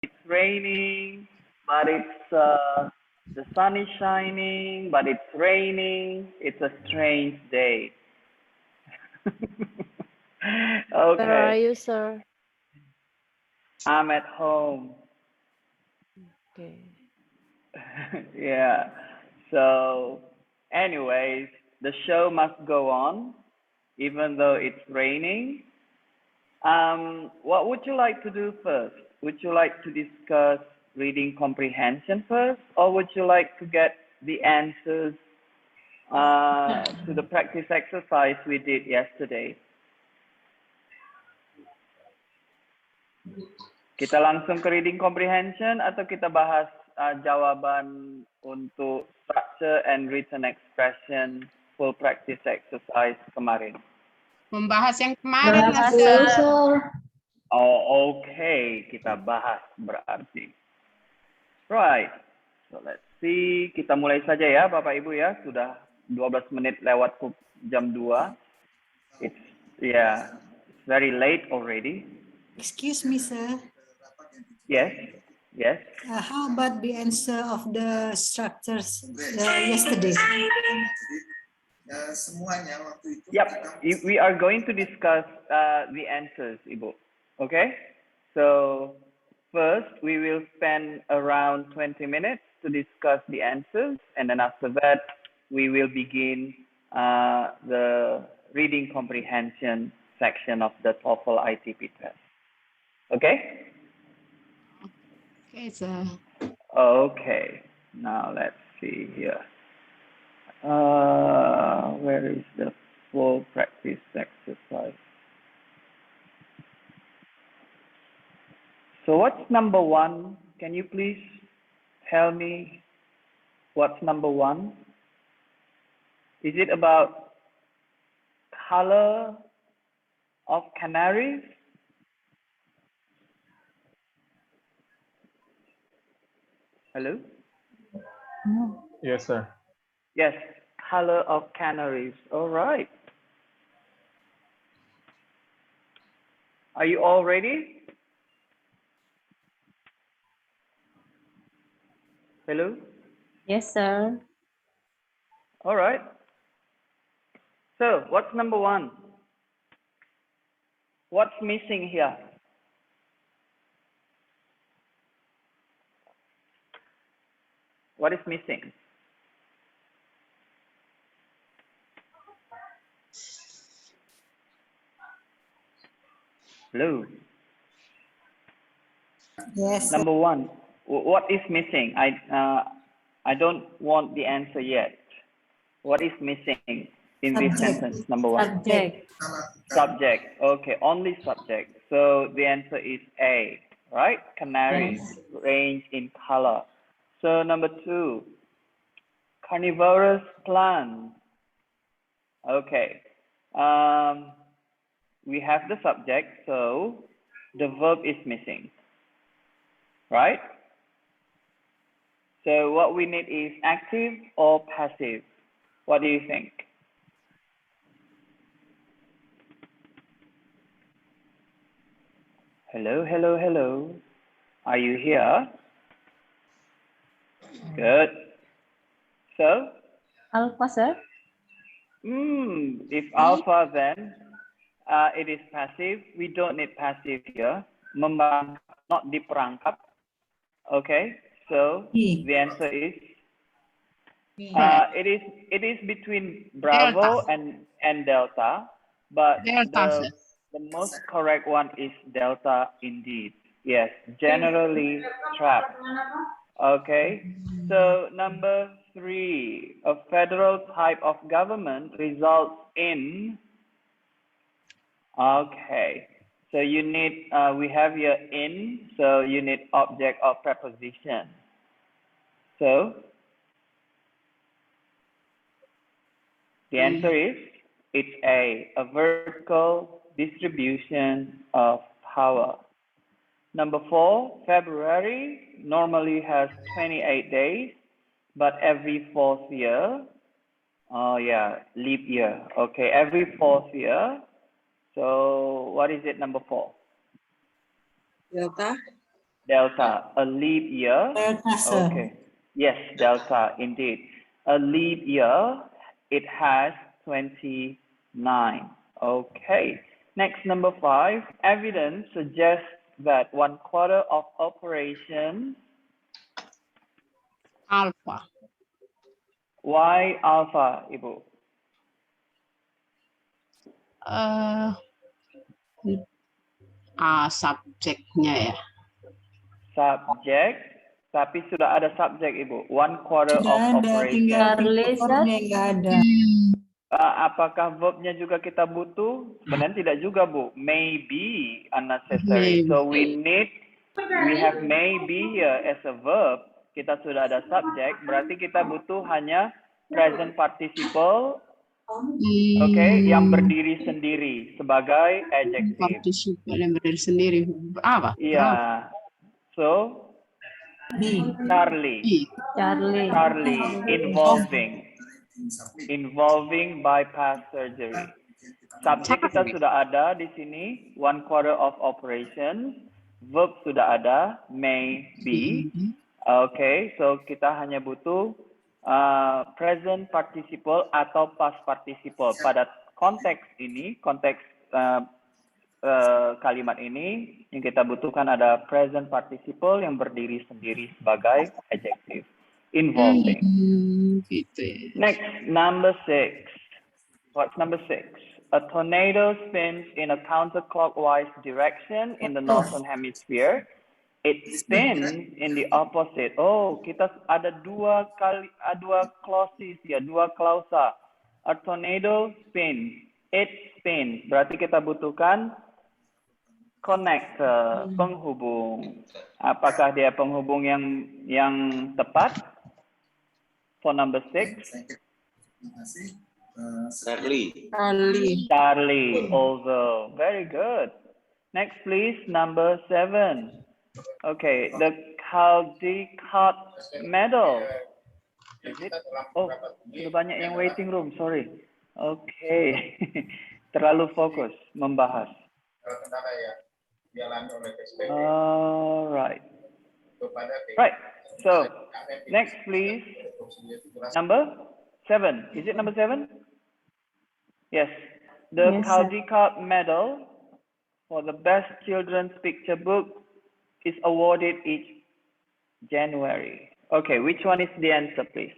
it's raining, but the sun is shining, but it's raining. It's a strange day. Where are Okay, you, sir? I'm at home. Okay. Yeah. So, anyways, the show must go on, even though it's raining. What would you like to do first? Would you like to discuss reading comprehension first, or would you like to get the answers to the practice exercise we did yesterday? Kita langsung ke reading comprehension atau kita bahas jawaban untuk structure and written expression full practice exercise kemarin? Membahas yang kemarin lah, Bahas, Sir. Sir. Oh, okay. Kita bahas berarti. Right. So let's see. Kita mulai saja ya, Bapak Ibu ya. Sudah 12 menit lewat jam 2. It's it's very late already. Excuse me, sir. Yes. Yes. How about the answer of the structures yesterday? Semuanya waktu itu. Yep, we are going to discuss the answers, Ibu. Okay? So first, we will spend around 20 minutes to discuss the answers, and then after that, we will begin the reading comprehension section of the TOEFL ITP test. Okay? Okay, Sir. Okay. Now let's see here. Where is the full practice exercise? So what's number 1? Can you please tell me what's number 1? Is it about color of canaries? Hello? Yes, sir. Yes, color of canaries. All right. Are you all ready? Hello? Yes, sir. All right. So, what's number 1? What's missing here? What is missing? Hello? Yes, sir. Number 1. What is missing? I don't want the answer yet. What is missing in this Subject. sentence? Number 1. Subject. Subject. Okay, only subject. So the answer is A, right? Canaries range in color. So number 2, carnivorous plants. Okay. We have the subject, so the verb is missing, right? So what we need is active or passive. What do you think? Hello, hello, hello. Are you here? Good. So, Alpha, sir. if alpha, then it is passive. We don't need passive here. Memberangkap, not diperangkap. Okay. So the answer is it is between Bravo and Delta, but Delta, sir. the most correct one is Delta indeed. Yes, generally trapped. Okay, so number 3, a federal type of government results in. Okay, so you need, we have your in, so you need object or preposition. So the answer is, it's a vertical distribution of power. Number 4, February normally has 28 days, but every 4th year, oh yeah, leap year. Okay, every 4th year. So what is it, number 4? Delta. Delta. A leap year. Delta, sir. Okay. Yes, delta, indeed. A leap year, it has 29. Okay. Next, number 5. Evidence suggests that 1/4 of operation Alpha. Y alpha, Ibu. Subjeknya ya. Subjek, tapi sudah ada subjek, Ibu. 1/4 Sudah of ada, operation. tinggal Charlie, verb-nya nggak ada. Apakah verbnya juga kita butuh? Sebenarnya tidak juga, Bu. Maybe unnecessary. Maybe. So we have maybe here as a verb. Kita sudah ada subject, berarti kita butuh hanya present participle, yang berdiri sendiri sebagai adjective. Participle yang berdiri sendiri. Apa? Iya. So, Charlie, involving bypass surgery. Subjek kita sudah ada di sini, 1/4 of operation. Verb sudah ada, may be. Okay, so kita hanya butuh present participle atau past participle. Pada konteks ini, konteks kalimat ini, yang kita butuhkan ada present participle yang berdiri sendiri sebagai adjective. Involving. Next, number 6. What's number 6? A tornado spins in a counterclockwise direction in the northern hemisphere. It spins in the opposite. Oh, kita ada dua clauses ya, dua klausa. A tornado spins. It spins. Berarti kita butuhkan connector, penghubung. Apakah dia penghubung yang tepat? For number 6. Charlie, also. Very good. Next, please, number 7. Okay, the Caldecott medal. Is it? Oh, sudah banyak yang waiting room, sorry. Okay, terlalu fokus membahas. Alright. Right, so next please, number 7. Is it number 7? Yes, the Yes, Caldecott medal for the best children's picture book is awarded each January. Okay, which one is the answer, please?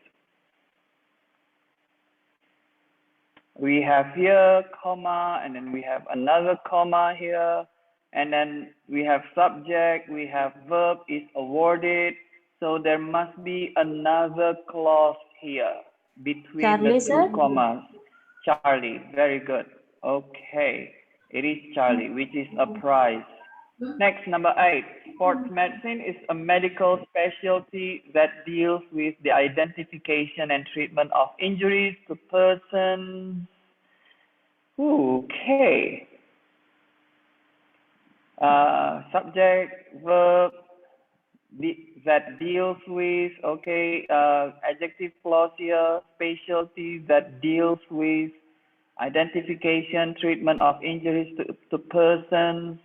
We have here comma, and then we have another comma here, and then we have subject, we have verb is awarded. So there must be another clause here between Charlie, the two sir? commas. Charlie, very good. Okay, it is Charlie, which is a prize. Next, number 8. Sports medicine is a medical specialty that deals with the identification and treatment of injuries to persons. Okay. Subject, verb, that deals with, okay, adjective clause here, specialty that deals with identification, treatment of injuries to persons.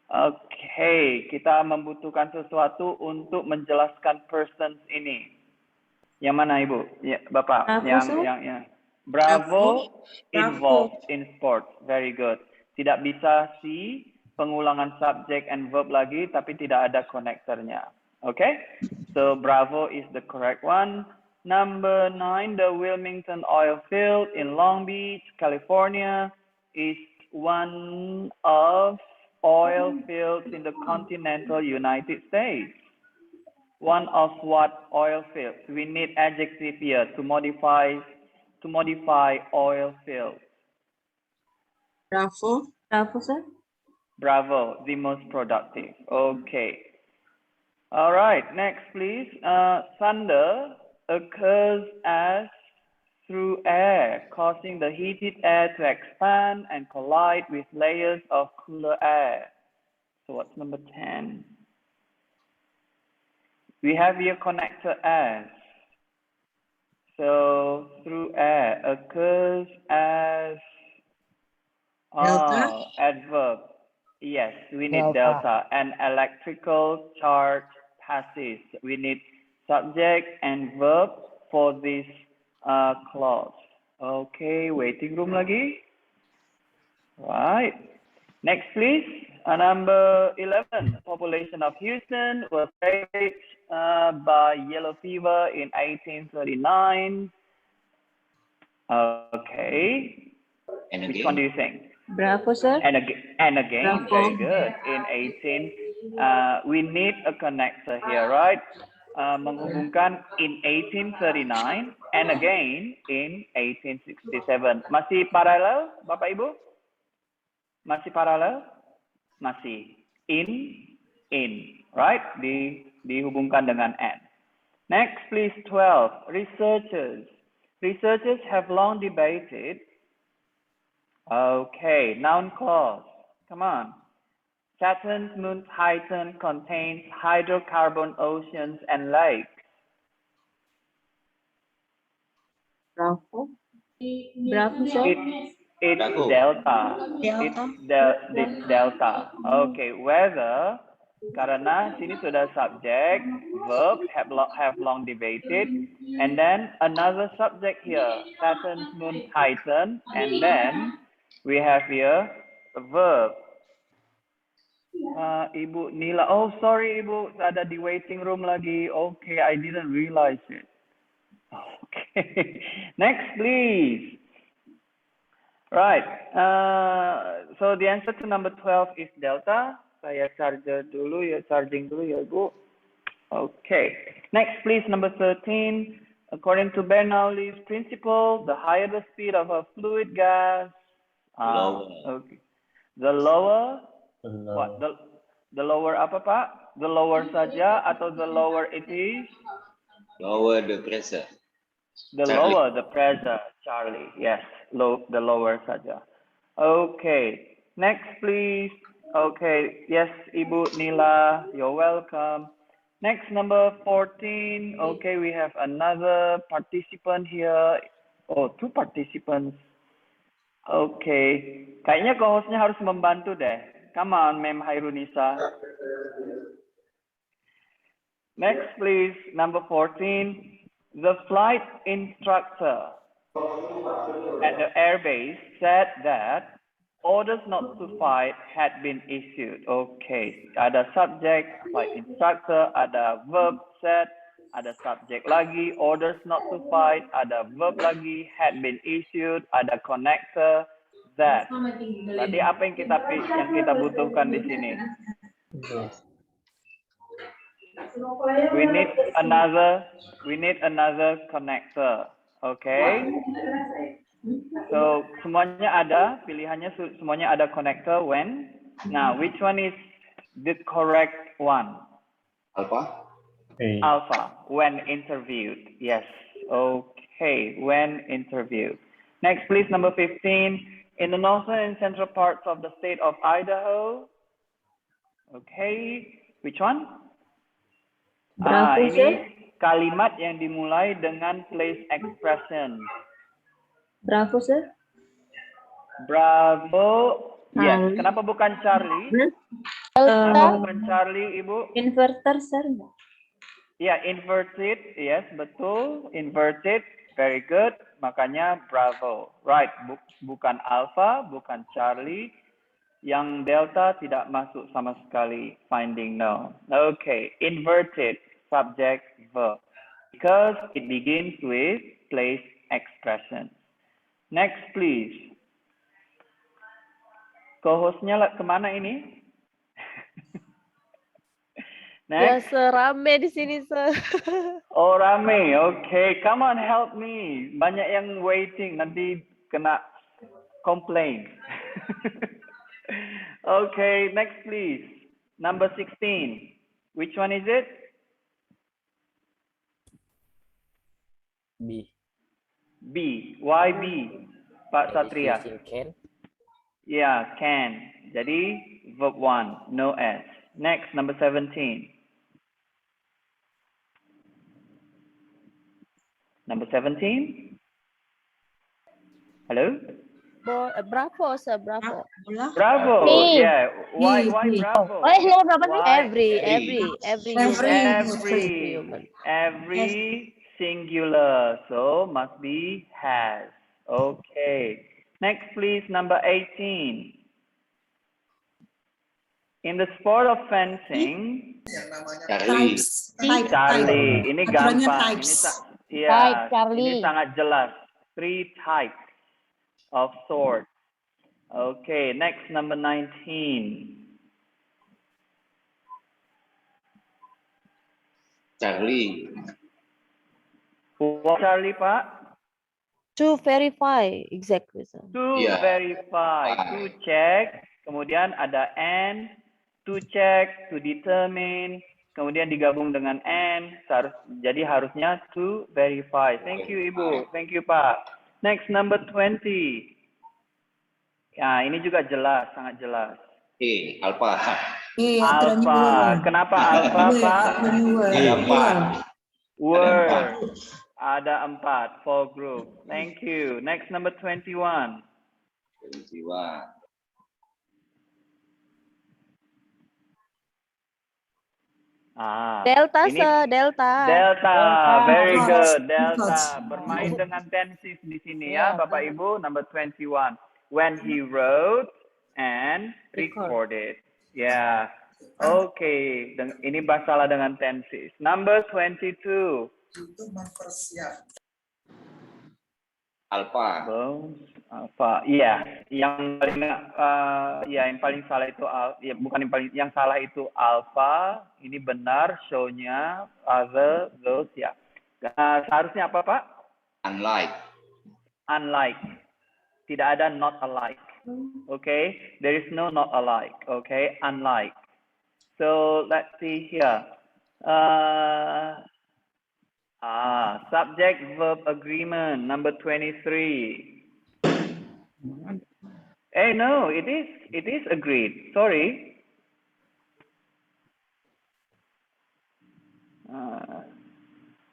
Okay, kita membutuhkan sesuatu untuk menjelaskan persons ini. Yang mana Ibu? Ya, Bapak. Bravo, yang Bravo involved in sports. Very good. Tidak bisa si pengulangan subject and verb lagi, tapi tidak ada konektornya. Okay? So Bravo is the correct one. Number 9, the Wilmington oil field in Long Beach, California is one of oil fields in the continental United States. One of what oil fields? We need adjective here to modify oil field. Bravo. Bravo, sir. Bravo, the most productive. Okay. All right, next please. Thunder occurs as through air, causing the heated air to expand and collide with layers of cooler air. So what's number 10? We have here connector as. So through air occurs as adverb. Yes, we need delta. An electrical charge passes. We need subject and verb for this clause. Okay, waiting room lagi. Right. Next, please. Number 11. Population of Houston was ravaged by yellow fever in 1839. Okay. And Which one do you think? Bravo, sir. And again, Bravo. very good. In 18, we need a connector here, right? Menghubungkan in 1839 and again in 1867. Masih paralel, Bapak Ibu? Masih paralel? Masih. In, right? Dihubungkan dengan and. Next, please, 12. Researchers have long debated. Okay, noun clause. Come on. Saturn's moon Titan contains hydrocarbon oceans and lakes. Bravo. Bravo, sir. It's Bravo. delta. It's delta. Okay, whether karena sini sudah subject, verb have long debated, and then another subject here, Saturn's moon Titan, and then we have here a verb. Ibu Nila, oh sorry Ibu, ada di waiting room lagi. Okay, I didn't realize it. Okay, next please. Right, so the answer to number 12 is delta. Saya charging dulu ya Ibu. Okay, next please, number 13. According to Bernoulli's principle, the higher the speed of a fluid gas, okay, the lower. What? The lower apa Pak? The lower saja atau the lower it is? Lower the pressure. The Charlie. lower the pressure, Charlie. Yes, the lower saja. Okay. Next, please. Okay. Yes, Ibu Nila, you're welcome. Next, number 14. Okay, we have another participant here. Oh, 2 participants. Okay. Kayaknya co-hostnya harus membantu deh. Come on, Ma'am Hairunisa. Next, please, number 14. The flight instructor at the airbase said that orders not to fight had been issued. Okay, ada subject, flight instructor, ada verb said, ada subject lagi, orders not to fight, ada verb lagi, had been issued, ada connector, that. Tadi apa yang kita butuhkan di sini? We need another connector. Okay. So semuanya ada, pilihannya semuanya ada connector when. Now, which one is the correct one? Alpha. Alpha, when interviewed. Yes. Okay, when interviewed. Next, please, number 15. In the northern and central parts of the state of Idaho. Okay, which one? Bravo, Ini sir. kalimat yang dimulai dengan place expression. Bravo, sir. Bravo. Yes. Charlie. Kenapa bukan Charlie? Kenapa bukan Charlie, Ibu? Inverter, sir. Ya, inverted. Yes, betul. Inverted. Very good. Makanya bravo. Right. Bukan Alpha, bukan Charlie. Yang delta tidak masuk sama sekali. Finding no. Okay. Inverted. Subject, verb. Because it begins with place expression. Next, please. Co-hostnya kemana ini? Ya, Next. serame di sini, sir. Oh, rame. Okay, come on, help me. Banyak yang waiting, nanti kena complain. Okay, next please. Number 16. Which one is it? B. B. Why B? Pak Satria. Can. Yeah, can. Jadi verb 1, no S. Next, number 17. Number 17. Hello? Bravo, sir. Bravo. Bola. Bravo. Me. Yeah. Why Me. bravo? Oh, nomor berapa nih? Why? Every Every. human. Every singular. So must be has. Okay. Next, please, number 18. In the sport of fencing, Charlie. Charlie. Ini Aturannya gampang. types. Type, Ini Charlie. sangat jelas. 3 types of sword. Okay, next, number 19. Charlie. What Charlie, Pak? To verify. Exactly, sir. To Yeah. verify, to check, kemudian ada and, to check, to determine, kemudian digabung dengan and, jadi harusnya to verify. Thank you, Ibu. Thank you, Pak. Next, number 20. Ya, ini juga jelas, sangat jelas. Alpha. Aturannya Alpha. plural. Kenapa alpha, Pak? Aturannya Empat. Word. Ada 4 for group. Thank you. Next, number 21. Jiwa. Delta, ini sir. Delta. Delta. Very Because. good. Delta. Because. Bermain dengan tenses di sini Yeah, ya, Bapak Ibu. Number 21. When he wrote and recorded. Ya. Oke. Ini masalah dengan tenses. Number 22. Alpha. Apa? Iya, yang paling salah itu bukan yang salah itu alpha. Ini benar, show-nya other, those ya. Seharusnya apa, Pak? Unlike. Unlike. Tidak ada not alike. Okay? There is no not alike. Okay? Unlike. So let's see here. Subject verb agreement number 23. No, it is agreed. Sorry.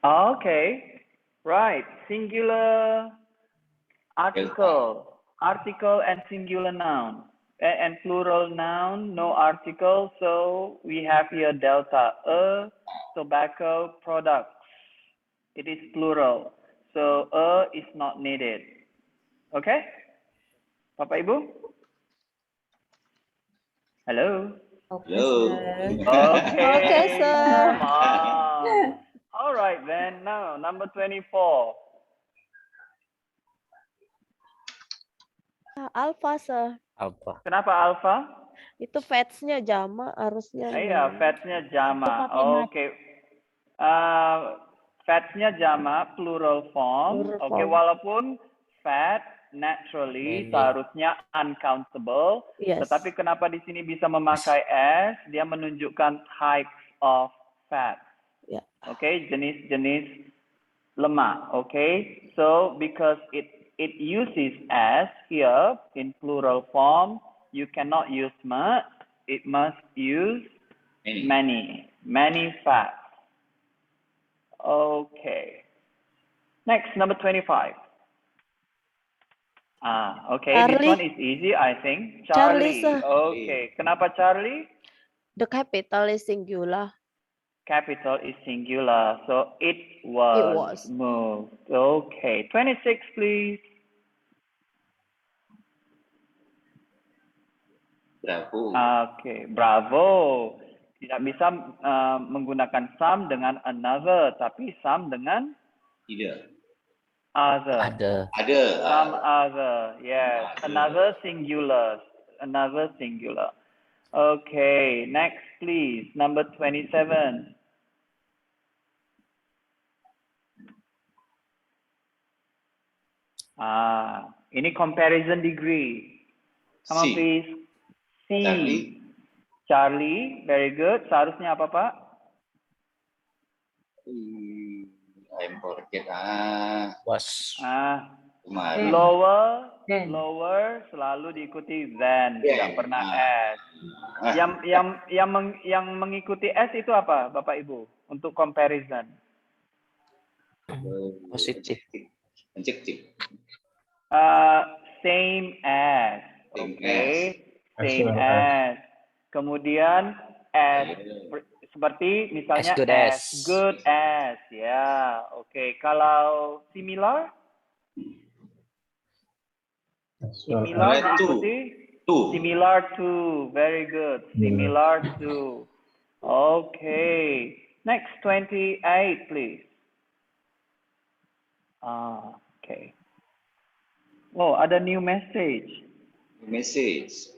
Okay. Right. Singular article. Article and singular noun. And plural noun, no article. So we have here delta. A tobacco products. It is plural. So a is not needed. Okay? Bapak Ibu? Hello? Hello. Okay, sir. Come on. All right then. Now, number 24. Alpha, sir. Alpha. Kenapa alpha? Itu fats-nya jama harusnya. Iya, fats-nya jama. Oke. Fats-nya jama, plural form. Plural Oke, form. walaupun fat naturally Many. seharusnya uncountable. Yes. Tetapi kenapa di sini bisa memakai s? Dia menunjukkan types of fat. Yeah. Oke, jenis-jenis lemak. Oke, so because it uses s here in plural form, you cannot use much. It must use many fats. Okay. Next, number 25. Okay, Charlie. this one is easy, I think. Charlie, Charlie. sir. Okay, kenapa Charlie? The capital is singular. Capital is singular, so it was moved. Okay, 26, please. Bravo. Okay, bravo. Tidak bisa menggunakan some dengan another, tapi some dengan Tidak. other. Ada. Some other, yes. Another singular. Another singular. Okay, next please. Number 27. Ini comparison degree. Come on, C. please. C. Charlie, very good. Seharusnya apa, Pak? I'm forget. Was. Kemarin. Lower selalu diikuti than, tidak pernah S. Yang mengikuti S itu apa, Bapak Ibu? Untuk comparison. Positif. Adjective. same as. Same Okay. As Same well as. Kemudian as seperti misalnya As good as as. good as. Ya, oke. Kalau similar, As well similar Similar to. diikuti To. similar to. Very good. Similar to. Okay. Next 28, please. Okay. Oh, ada new message. Message.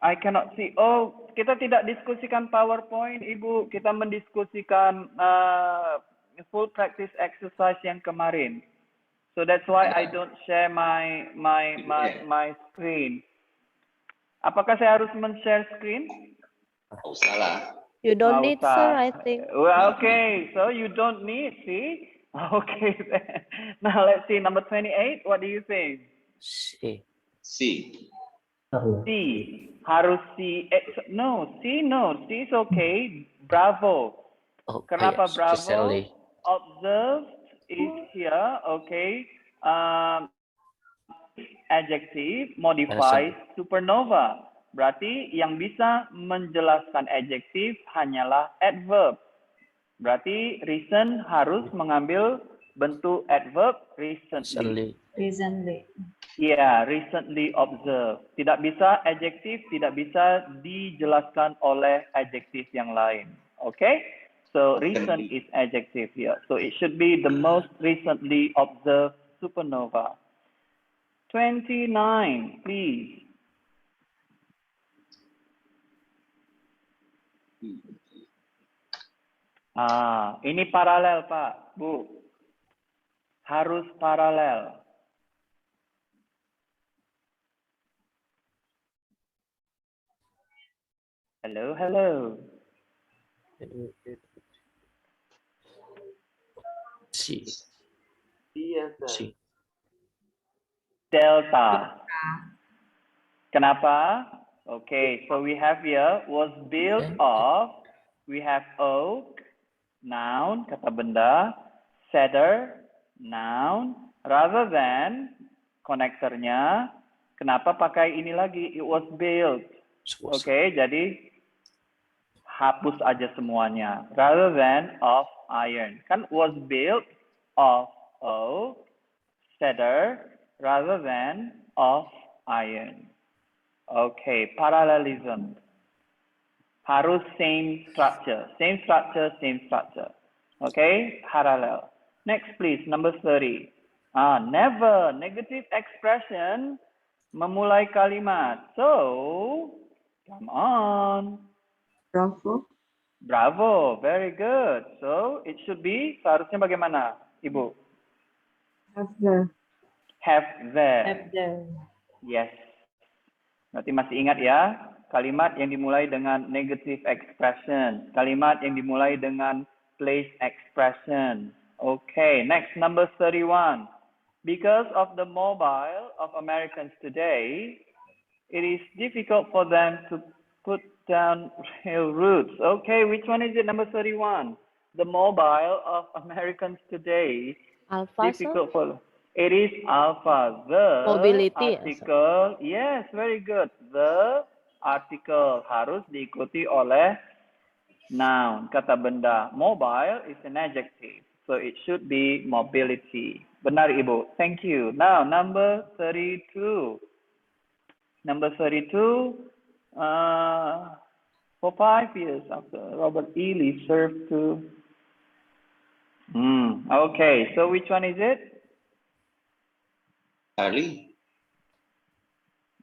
I cannot see. Oh, kita tidak diskusikan PowerPoint, Ibu. Kita mendiskusikan full practice exercise yang kemarin. So that's why I don't share my screen. Apakah saya harus men-share screen? Tak usah lah. You don't need, usah. sir, I think. Well, okay, so you don't need, see? Okay, then. Now let's see, number 28, what do you think? C. C. C, harus C. No, C is okay. Bravo. Oh, Kenapa yes, bravo? Stanley. Observed is here, okay. Adjective modifies supernova. Berarti yang bisa menjelaskan adjektif hanyalah adverb. Berarti recent harus mengambil bentuk adverb recently. Recently. Ya, recently observed. Tidak bisa adjektif, tidak bisa dijelaskan oleh adjektif yang lain. Okay? So recent is adjective here. So it should be the most recently observed supernova. 29, please. Ini paralel, Pak, Bu. Harus paralel. Hello, hello. C. C. Delta. Kenapa? Okay, so we have here was built of. We have oak, noun, kata benda, cedar, noun, rather than konektornya. Kenapa pakai ini lagi? It was built. Okay, jadi hapus aja semuanya. Rather than of iron. Kan was built of oak, cedar, rather than of iron. Okay, parallelism. Harus same structure. Same structure, same structure. Okay, parallel. Next, please, number 30. Never, negative expression memulai kalimat. So, come on. Bravo. Bravo, very good. So, it should be, seharusnya bagaimana, Ibu? Have the. Have there. Have the. Yes. Berarti masih ingat ya, kalimat yang dimulai dengan negative expression. Kalimat yang dimulai dengan place expression. Okay, next, number 31. Because of the mobile of Americans today, it is difficult for them to put down railroads. Okay, which one is it, number 31? The mobile of Americans today. Alpha, Difficult for. It is alpha. The Mobility, article. Yes, very good. The article harus diikuti oleh noun, kata benda. Mobile is an adjective, so it should be mobility. Benar, Ibu. Thank you. Now, number 32. Number 32. For 5 years after Robert E. Lee served to. Okay, so which one is it? Charlie.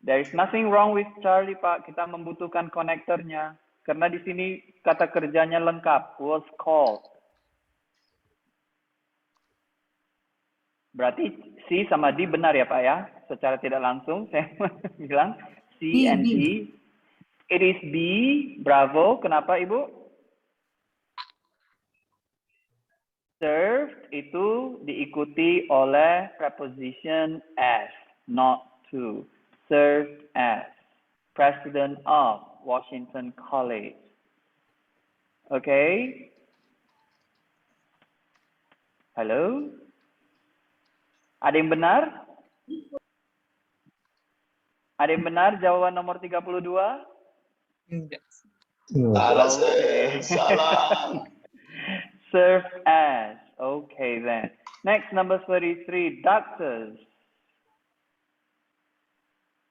There is nothing wrong with Charlie, Pak. Kita membutuhkan konektornya. Karena di sini kata kerjanya lengkap. Was called. Berarti C sama D benar ya, Pak ya? Secara tidak langsung saya bilang C and D. It is B. Bravo. Kenapa, Ibu? Served itu diikuti oleh preposition as, not to. Served as. President of Washington College. Okay? Halo? Ada yang benar? Ada yang benar jawaban nomor 32? Salah, Okay. salah. Serve as. Okay then. Next, number 33, doctors.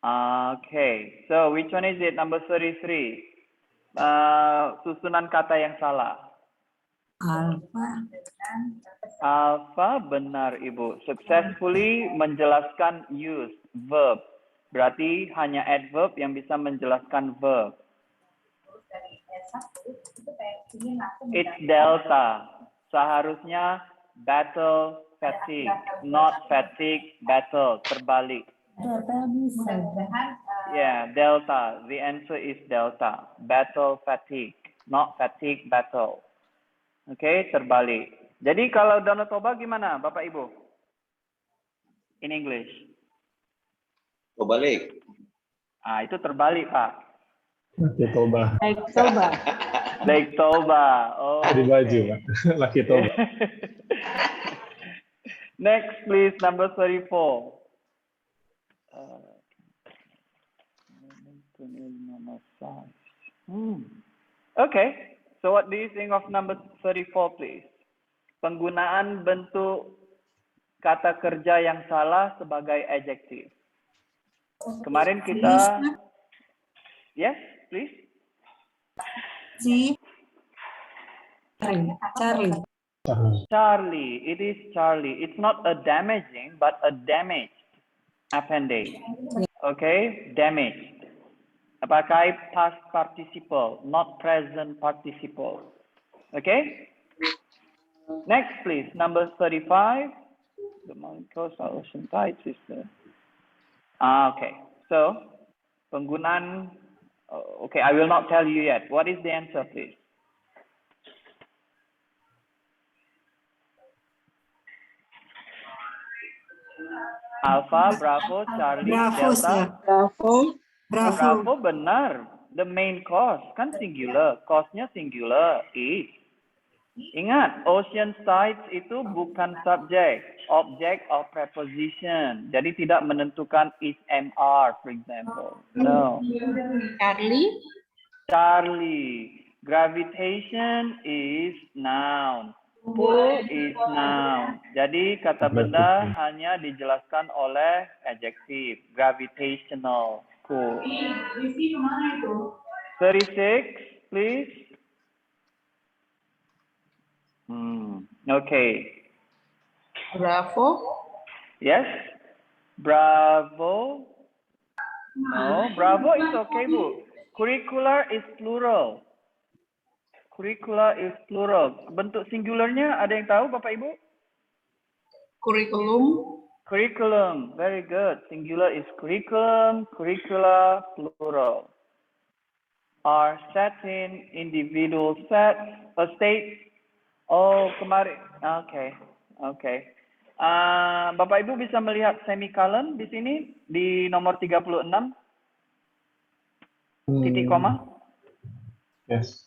Okay, so which one is it? Number 33. Susunan kata yang salah. Alpha. Alpha benar Ibu. Successfully menjelaskan use verb. Berarti hanya adverb yang bisa menjelaskan verb. It's delta. Seharusnya battle fatigue, not fatigue battle. Terbalik. Yeah, delta. The answer is delta. Battle fatigue, not fatigue battle. Okay, terbalik. Jadi kalau Danau Toba gimana, Bapak Ibu? In English. Terbalik. Itu terbalik, Pak. Laki Toba. Naik coba. Lake Toba. Oh. Di baju, Pak. Laki Toba. Next, please, number 34. Okay, so what do you think of number 34, please? Penggunaan bentuk kata kerja yang salah sebagai adjective. Kemarin kita... Yes, please. Charlie. Charlie. It is Charlie. It's not a damaging, but a damaged appendage. Okay, damaged. Pakai past participle, not present participle. Okay. Next, please. Number 35. The coastal ocean tide system. Okay. So, penggunaan. Okay, I will not tell you yet. What is the answer, please? Alpha, Bravo, Charlie, Bravo, Delta. sir. Bravo. Bravo. Bravo benar. The main cause kan singular. Cause-nya singular. Is. Ingat, ocean sites itu bukan subjek, object or preposition. Jadi tidak menentukan is MR, for example. No. Charlie. Charlie. Gravitation is noun. Pull is noun. Jadi kata benda hanya dijelaskan oleh adjektif. Gravitational. Pull. 36, please. Okay. Bravo. Yes. Bravo. No, Bravo is okay, Bu. Curricular is plural. Curricular is plural. Bentuk singularnya ada yang tahu, Bapak Ibu? Curriculum. Curriculum. Very good. Singular is curriculum, curricula, plural. Are set in individual sets, a state. Oh, kemarin. Okay. Okay. Bapak Ibu bisa melihat semicolon di sini di nomor 36. Titik koma. Yes.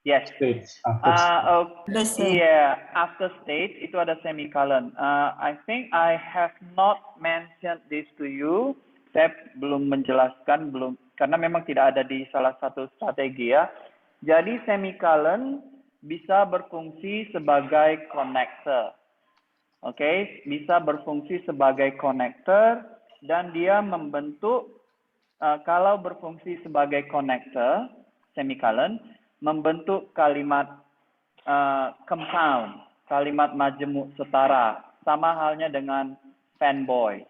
Yes. States. After Yeah, after state itu ada semicolon. I think I have not mentioned this to you. Saya belum menjelaskan, karena memang tidak ada di salah satu strategi ya. Jadi semicolon bisa berfungsi sebagai connector. Oke, bisa berfungsi sebagai connector dan dia membentuk kalau berfungsi sebagai connector semicolon membentuk kalimat compound, kalimat majemuk setara, sama halnya dengan fanboy.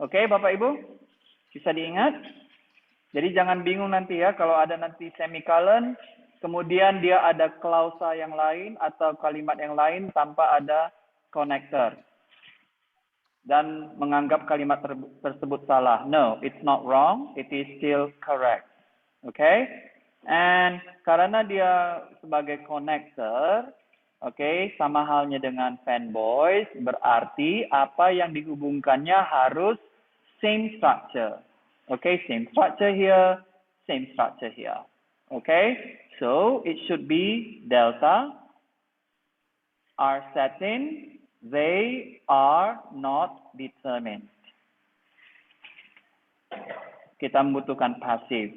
Oke, Bapak Ibu, bisa diingat? Jadi jangan bingung nanti ya kalau ada nanti semicolon, kemudian dia ada klausa yang lain atau kalimat yang lain tanpa ada connector dan menganggap kalimat tersebut salah. No, it's not wrong. It is still correct. Okay? And karena dia sebagai connector, okay, sama halnya dengan fanboys, berarti apa yang dihubungkannya harus same structure. Okay, same structure here, same structure here. Okay, so it should be delta, are set in, they are not determined. kita membutuhkan pasif.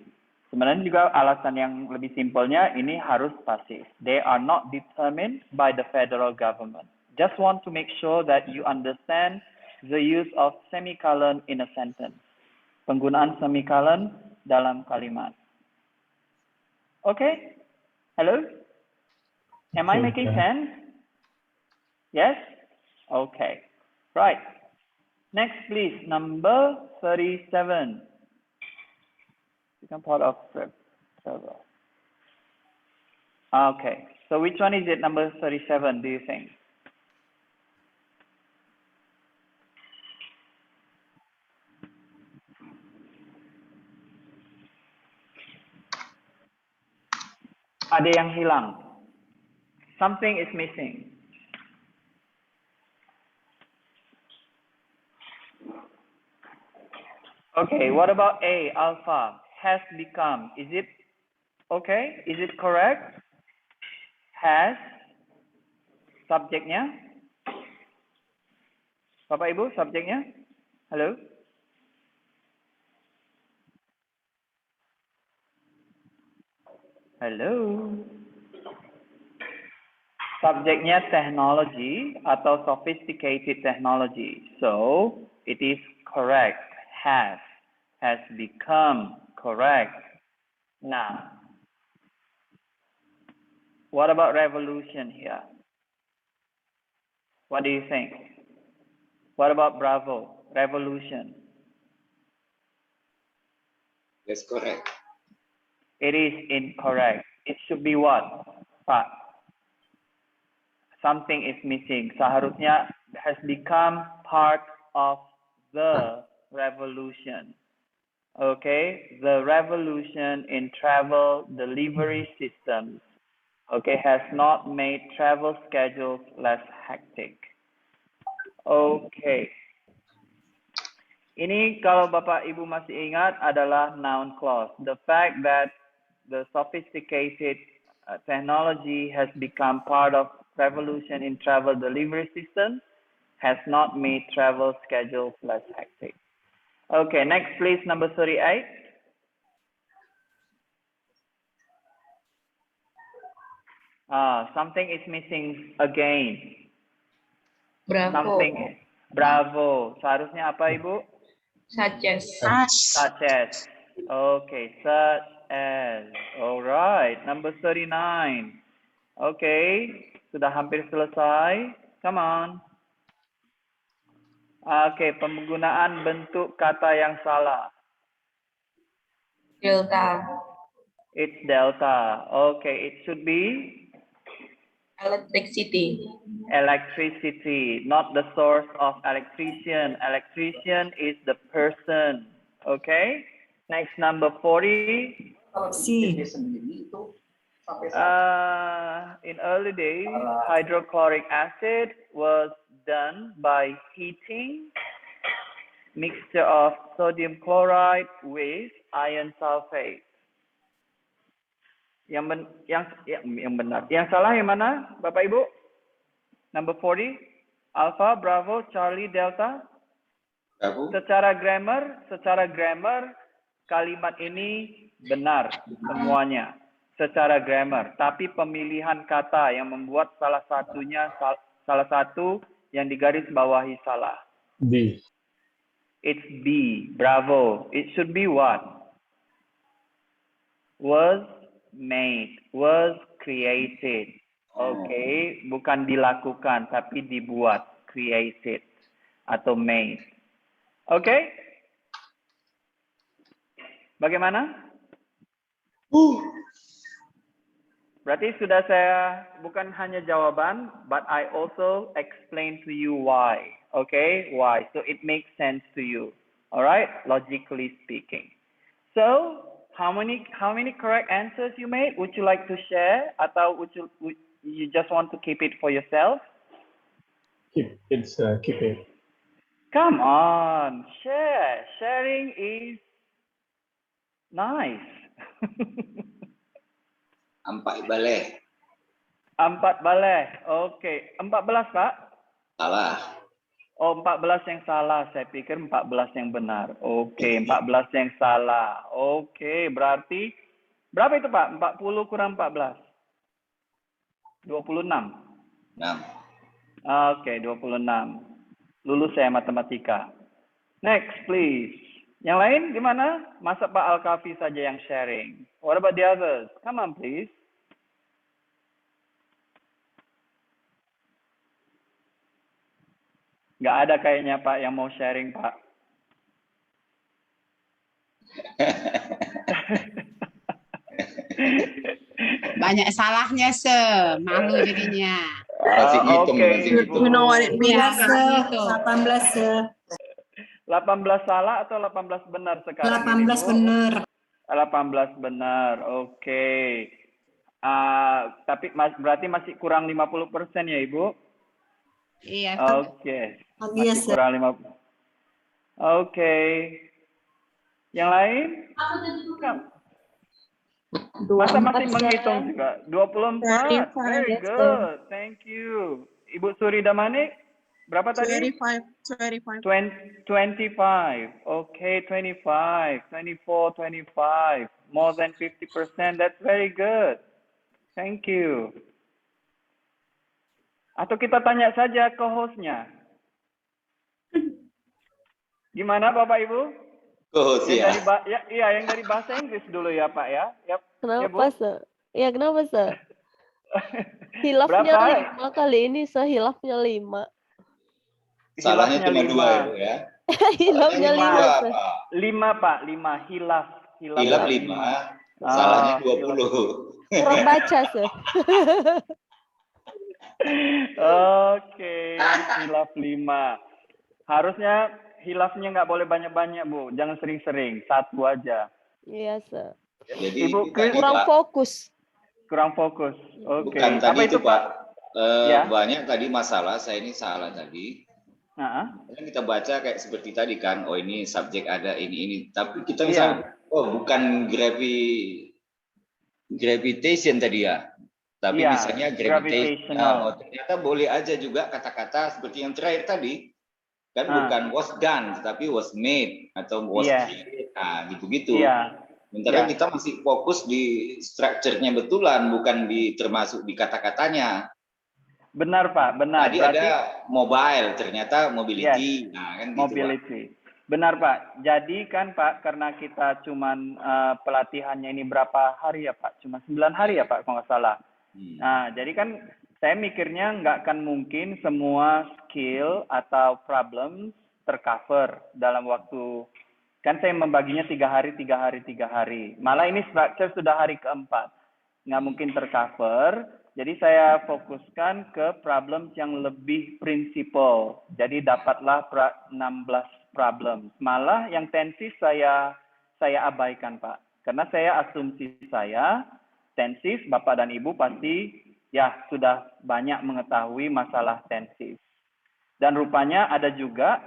Sebenarnya juga alasan yang lebih simpelnya ini harus pasif. They are not determined by the federal government. Just want to make sure that you understand the use of semicolon in a sentence. Penggunaan semicolon dalam kalimat. Okay? Hello? Am I making sense? Yes? Okay. Right. Next, please. Number 37. Become part of server. Okay. So which one is it? Number 37, do you think? Ada yang hilang. Something is missing. Okay, what about A, alpha? Has become. Is it okay? Is it correct? Has. Subjeknya? Bapak Ibu, subjeknya? Halo? Hello? Subjeknya technology atau sophisticated technology. So, it is correct. Has become. Correct. Now, what about revolution here? What do you think? What about Bravo? Revolution. That's correct. It is incorrect. It should be what, Pak? Something is missing. Seharusnya has become part of the revolution. Okay, the revolution in travel delivery systems, okay, has not made travel schedules less hectic. Okay. Ini kalau Bapak Ibu masih ingat adalah noun clause. The fact that the sophisticated technology has become part of revolution in travel delivery systems has not made travel schedules less hectic. Okay, next please, number 38. Something is missing again. Bravo. Something. Bravo. Seharusnya apa, Ibu? Such as. Such as. Okay, such as. Alright, number 39. Okay, sudah hampir selesai. Come on. Okay, penggunaan bentuk kata yang salah. Delta. It's delta. Okay, it should be Electricity. electricity, not the source of electrician. Electrician is the person. Okay. Next, number 40. C. In early days, hydrochloric acid was done by heating mixture of sodium chloride with iron sulfate. Yang benar. Yang salah yang mana, Bapak Ibu? Number 40, Alpha, Bravo, Charlie, Delta. Bravo. Secara grammar, kalimat ini benar semuanya. Secara grammar, tapi pemilihan kata yang membuat salah satu yang digaris bawahi salah. B. It's B, Bravo. It should be what? Was made, was created. Okay, bukan dilakukan tapi dibuat, created atau made. Okay? Bagaimana? Berarti sudah saya bukan hanya jawaban, but I also explain to you why. Okay, why? So it makes sense to you. Alright, logically speaking. So how many correct answers you made? Would you like to share, atau would you just want to keep it for yourself? Keep it. Come on, share. Sharing is nice. 4 baleh. 4 baleh. Oke, 14 Pak. Salah. Oh, 14 yang salah. Saya pikir 14 yang benar. Oke, 14 yang salah. Oke, berarti berapa itu, Pak? 40 kurang 14. 26. 6. Oke, 26. Lulus saya matematika. Next, please. Yang lain gimana? Masa Pak Al-Kafi saja yang sharing? What about the others? Come on, please. Nggak ada kayaknya Pak yang mau sharing, Pak. Banyak salahnya, malu jadinya. Masih hitung, Oke, masih Ibu. hitung. You know what it Iya, means? gitu. 18 18 salah atau 18 benar sekarang ini, 18 Bu? benar. 18 benar. Oke. Tapi berarti masih kurang 50% ya, Ibu? Iya. Oke. Yes, Masih kurang 50. Oke. Yang lain? Masa masih menghitung juga? 24. Very good. Thank you. Ibu Suri Damani, berapa tadi? 25. 25. Okay, 25. 24, 25. More than 50%. That's very good. Thank you. Atau kita tanya saja ke hostnya. Gimana Bapak Ibu? Host ya. Yang dari bahasa Inggris dulu ya Pak ya. Yap. Kenapa, Sir? Ya, kenapa, Sir? Berapa? Hilafnya 5 kali ini, Sir. Hilafnya 5. Salahnya cuma 2 ya, Bu, ya. Hilafnya 5, Sir. 5 Pak, 5 hilaf. Hilaf 5, salahnya 20. Kurang baca, Sir. Oke, hilaf 5. Harusnya hilafnya nggak boleh banyak-banyak, Bu. Jangan sering-sering, 1 aja. Iya, Sir. Jadi Ibu, tadi, Kurang Pak, fokus. Kurang fokus. Oke. bukan tadi Apa itu, Pak. Ya. Banyak tadi masalah, saya ini salah tadi. Nah, Kan kita baca kayak seperti tadi kan, oh ini subjek ada ini. Tapi kita misalnya, bukan gravitation tadi ya. Tapi Iya, misalnya gravitational. Oh, ternyata boleh aja juga kata-kata seperti yang terakhir tadi. Kan bukan was done, tapi was made atau was created. Nah, gitu-gitu. Iya. Sementara kita masih fokus di structure-nya betulan, bukan termasuk di kata-katanya. Benar Pak, benar. Tadi Berarti ada mobile, ternyata mobility. Nah, kan gitu, mobility. Benar Pak. Jadi kan Pak, karena kita cuman pelatihannya ini berapa hari ya Pak? Cuma 9 hari ya Pak, kalau nggak salah. Nah, jadi kan saya mikirnya nggak akan mungkin semua skill atau problem tercover dalam waktu. Kan saya membaginya 3 hari. Malah ini structure sudah hari keempat. Nggak mungkin tercover. Jadi saya fokuskan ke problem yang lebih prinsipal. Jadi dapatlah 16 problem. Malah yang tensis saya abaikan Pak. Karena asumsi saya tensis Bapak dan Ibu pasti ya sudah banyak mengetahui masalah tensis. Dan rupanya ada juga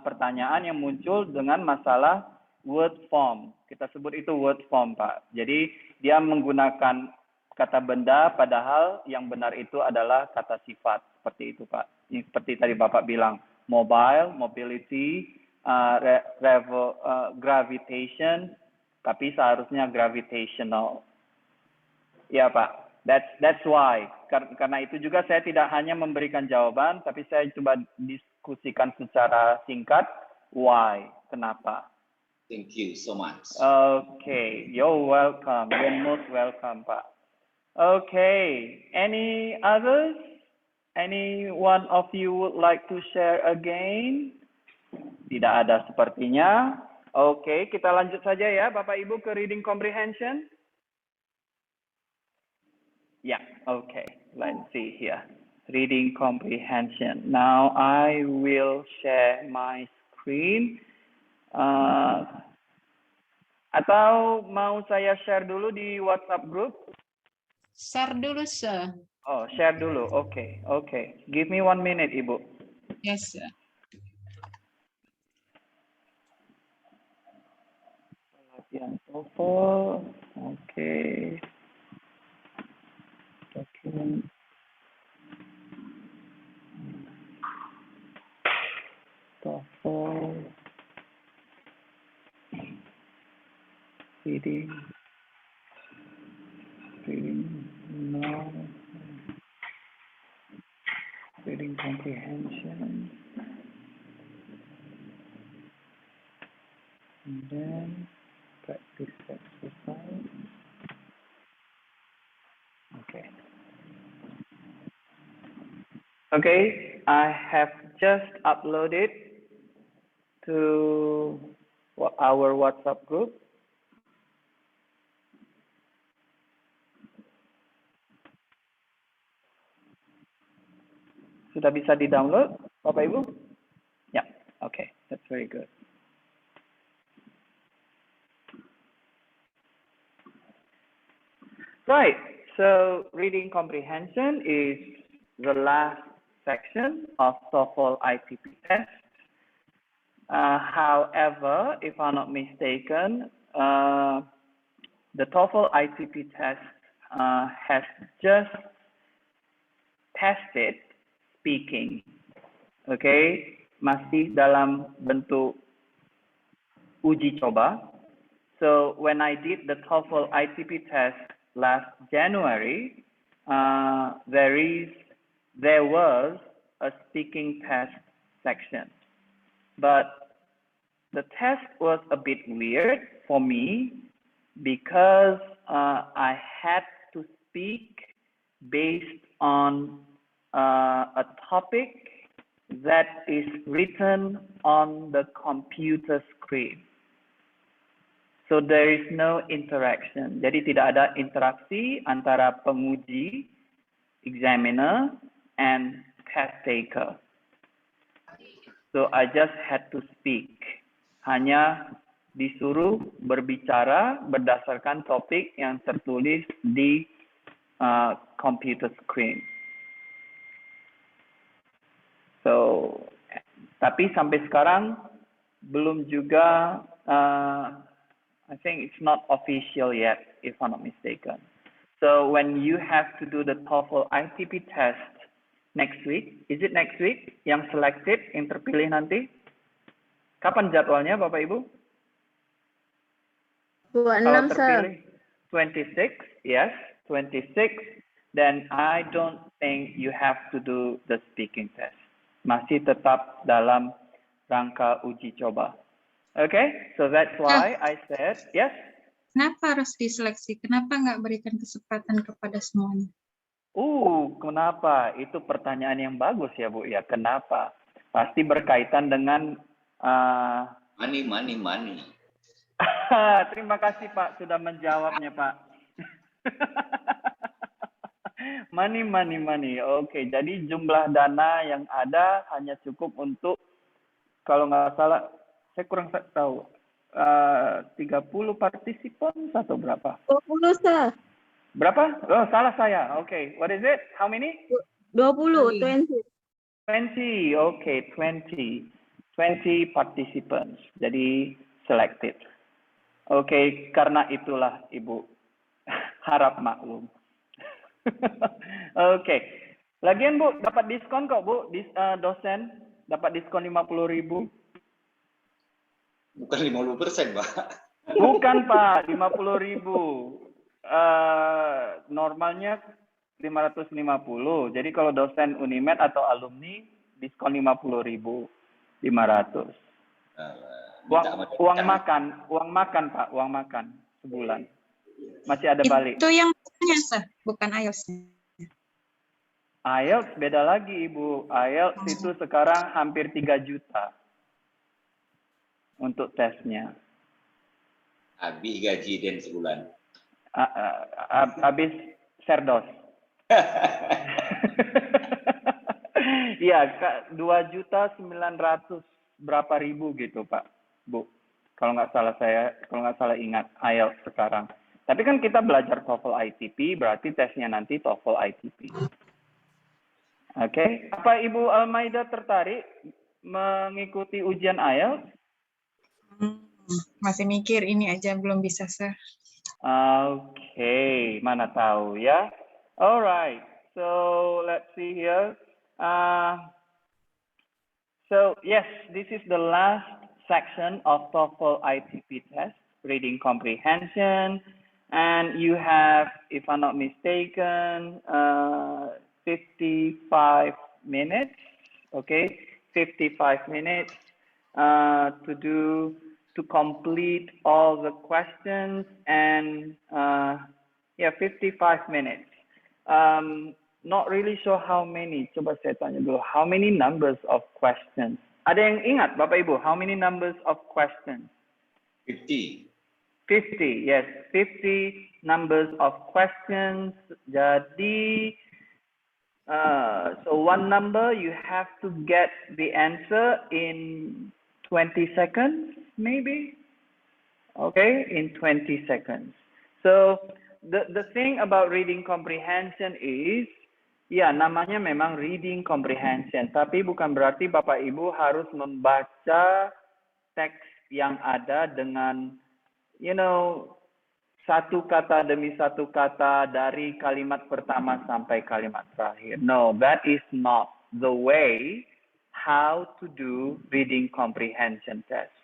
pertanyaan yang muncul dengan masalah word form. Kita sebut itu word form, Pak. Jadi dia menggunakan kata benda padahal yang benar itu adalah kata sifat. Seperti itu, Pak. Seperti tadi Bapak bilang, mobile, mobility, gravitation, tapi seharusnya gravitational. Ya, Pak. That's why. Karena itu juga saya tidak hanya memberikan jawaban, tapi saya coba diskusikan secara singkat. Why? Kenapa? Thank you so much. Okay, you're welcome. You're most welcome, Pak. Okay, any others? Any one of you would like to share again? Tidak ada sepertinya. Okay, kita lanjut saja ya, Bapak Ibu ke reading comprehension. Yeah, okay. Let's see here. Reading comprehension. Now I will share my screen. Atau mau saya share dulu di WhatsApp group? Share dulu, Sir. Oh, share dulu. Okay. Give me 1 minute, Ibu. Yes, Sir. Latihan TOEFL. Okay. Document. reading comprehension. And then practice exercise. Okay. Okay, I have just uploaded to our WhatsApp group. Sudah bisa di-download, Bapak Ibu? Yeah, okay, that's very good. Right, so reading comprehension is the last section of TOEFL ITP test. However, if I'm not mistaken, the TOEFL ITP test has just tested speaking. Okay, masih dalam bentuk uji coba. So when I did the TOEFL ITP test last January, there was a speaking test section, but the test was a bit weird for me because I had to speak based on a topic that is written on the computer screen. So there is no interaction. Jadi tidak ada interaksi antara penguji, examiner, and test taker. So I just had to speak. Hanya disuruh berbicara berdasarkan topik yang tertulis di computer screen. So, tapi sampai sekarang belum juga, I think it's not official yet, if I'm not mistaken. So when you have to do the TOEFL ITP test next week, is it next week yang selected, yang terpilih nanti? Kapan jadwalnya Bapak Ibu? 26, terpilih 26, yes, 26. Then I don't think you have to do the speaking test. Masih tetap dalam rangka uji coba. Okay, so that's why I said, yes. Kenapa harus diseleksi? Kenapa nggak berikan kesempatan kepada semuanya? Kenapa? Itu pertanyaan yang bagus ya Bu ya. Kenapa? Pasti berkaitan dengan money. Terima kasih Pak sudah menjawabnya Pak. money. Oke, jadi jumlah dana yang ada hanya cukup untuk, kalau nggak salah, saya kurang tahu, 30 partisipan atau berapa? 20, Sir. Berapa? Oh, salah saya. Okay, what is it? How many? 20. 20, okay, 20 participants. Jadi selected. Okay, karena itulah Ibu harap maklum. Okay. Lagian Bu, dapat diskon kok Bu, dosen dapat diskon 50.000. Bukan 50%, Pak. Bukan Pak, 50.000. Normalnya 550. Jadi kalau dosen Unimed atau alumni diskon 50.500. Uang makan Pak, uang makan sebulan. Masih ada balik. Itu yang biasa, bukan IELTS. IELTS beda lagi Ibu. IELTS itu sekarang hampir 3 juta untuk tesnya. Habis gaji Den sebulan. Habis serdos. Iya, 2.900.000 berapa ribu gitu Pak, Bu. Kalau nggak salah ingat IELTS sekarang. Tapi kan kita belajar TOEFL ITP, berarti tesnya nanti TOEFL ITP. Oke, apa Ibu Almaida tertarik mengikuti ujian IELTS? Masih mikir, ini aja belum bisa, Sir. Okay, mana tahu ya. Alright, so let's see here. So yes, this is the last section of TOEFL ITP test, reading comprehension, and you have, if I'm not mistaken, 55 minutes, okay, 55 minutes to complete all the questions, and 55 minutes. Not really sure how many. Coba saya tanya dulu. How many numbers of questions? Ada yang ingat, Bapak Ibu? How many numbers of questions? 50. 50, yes. 50 numbers of questions. Jadi, so one number you have to get the answer in 20 seconds, maybe? Okay, in 20 seconds. So, the thing about reading comprehension is, ya, namanya memang reading comprehension, tapi bukan berarti Bapak Ibu harus membaca teks yang ada dengan, satu kata demi satu kata dari kalimat pertama sampai kalimat terakhir. No, that is not the way how to do reading comprehension test.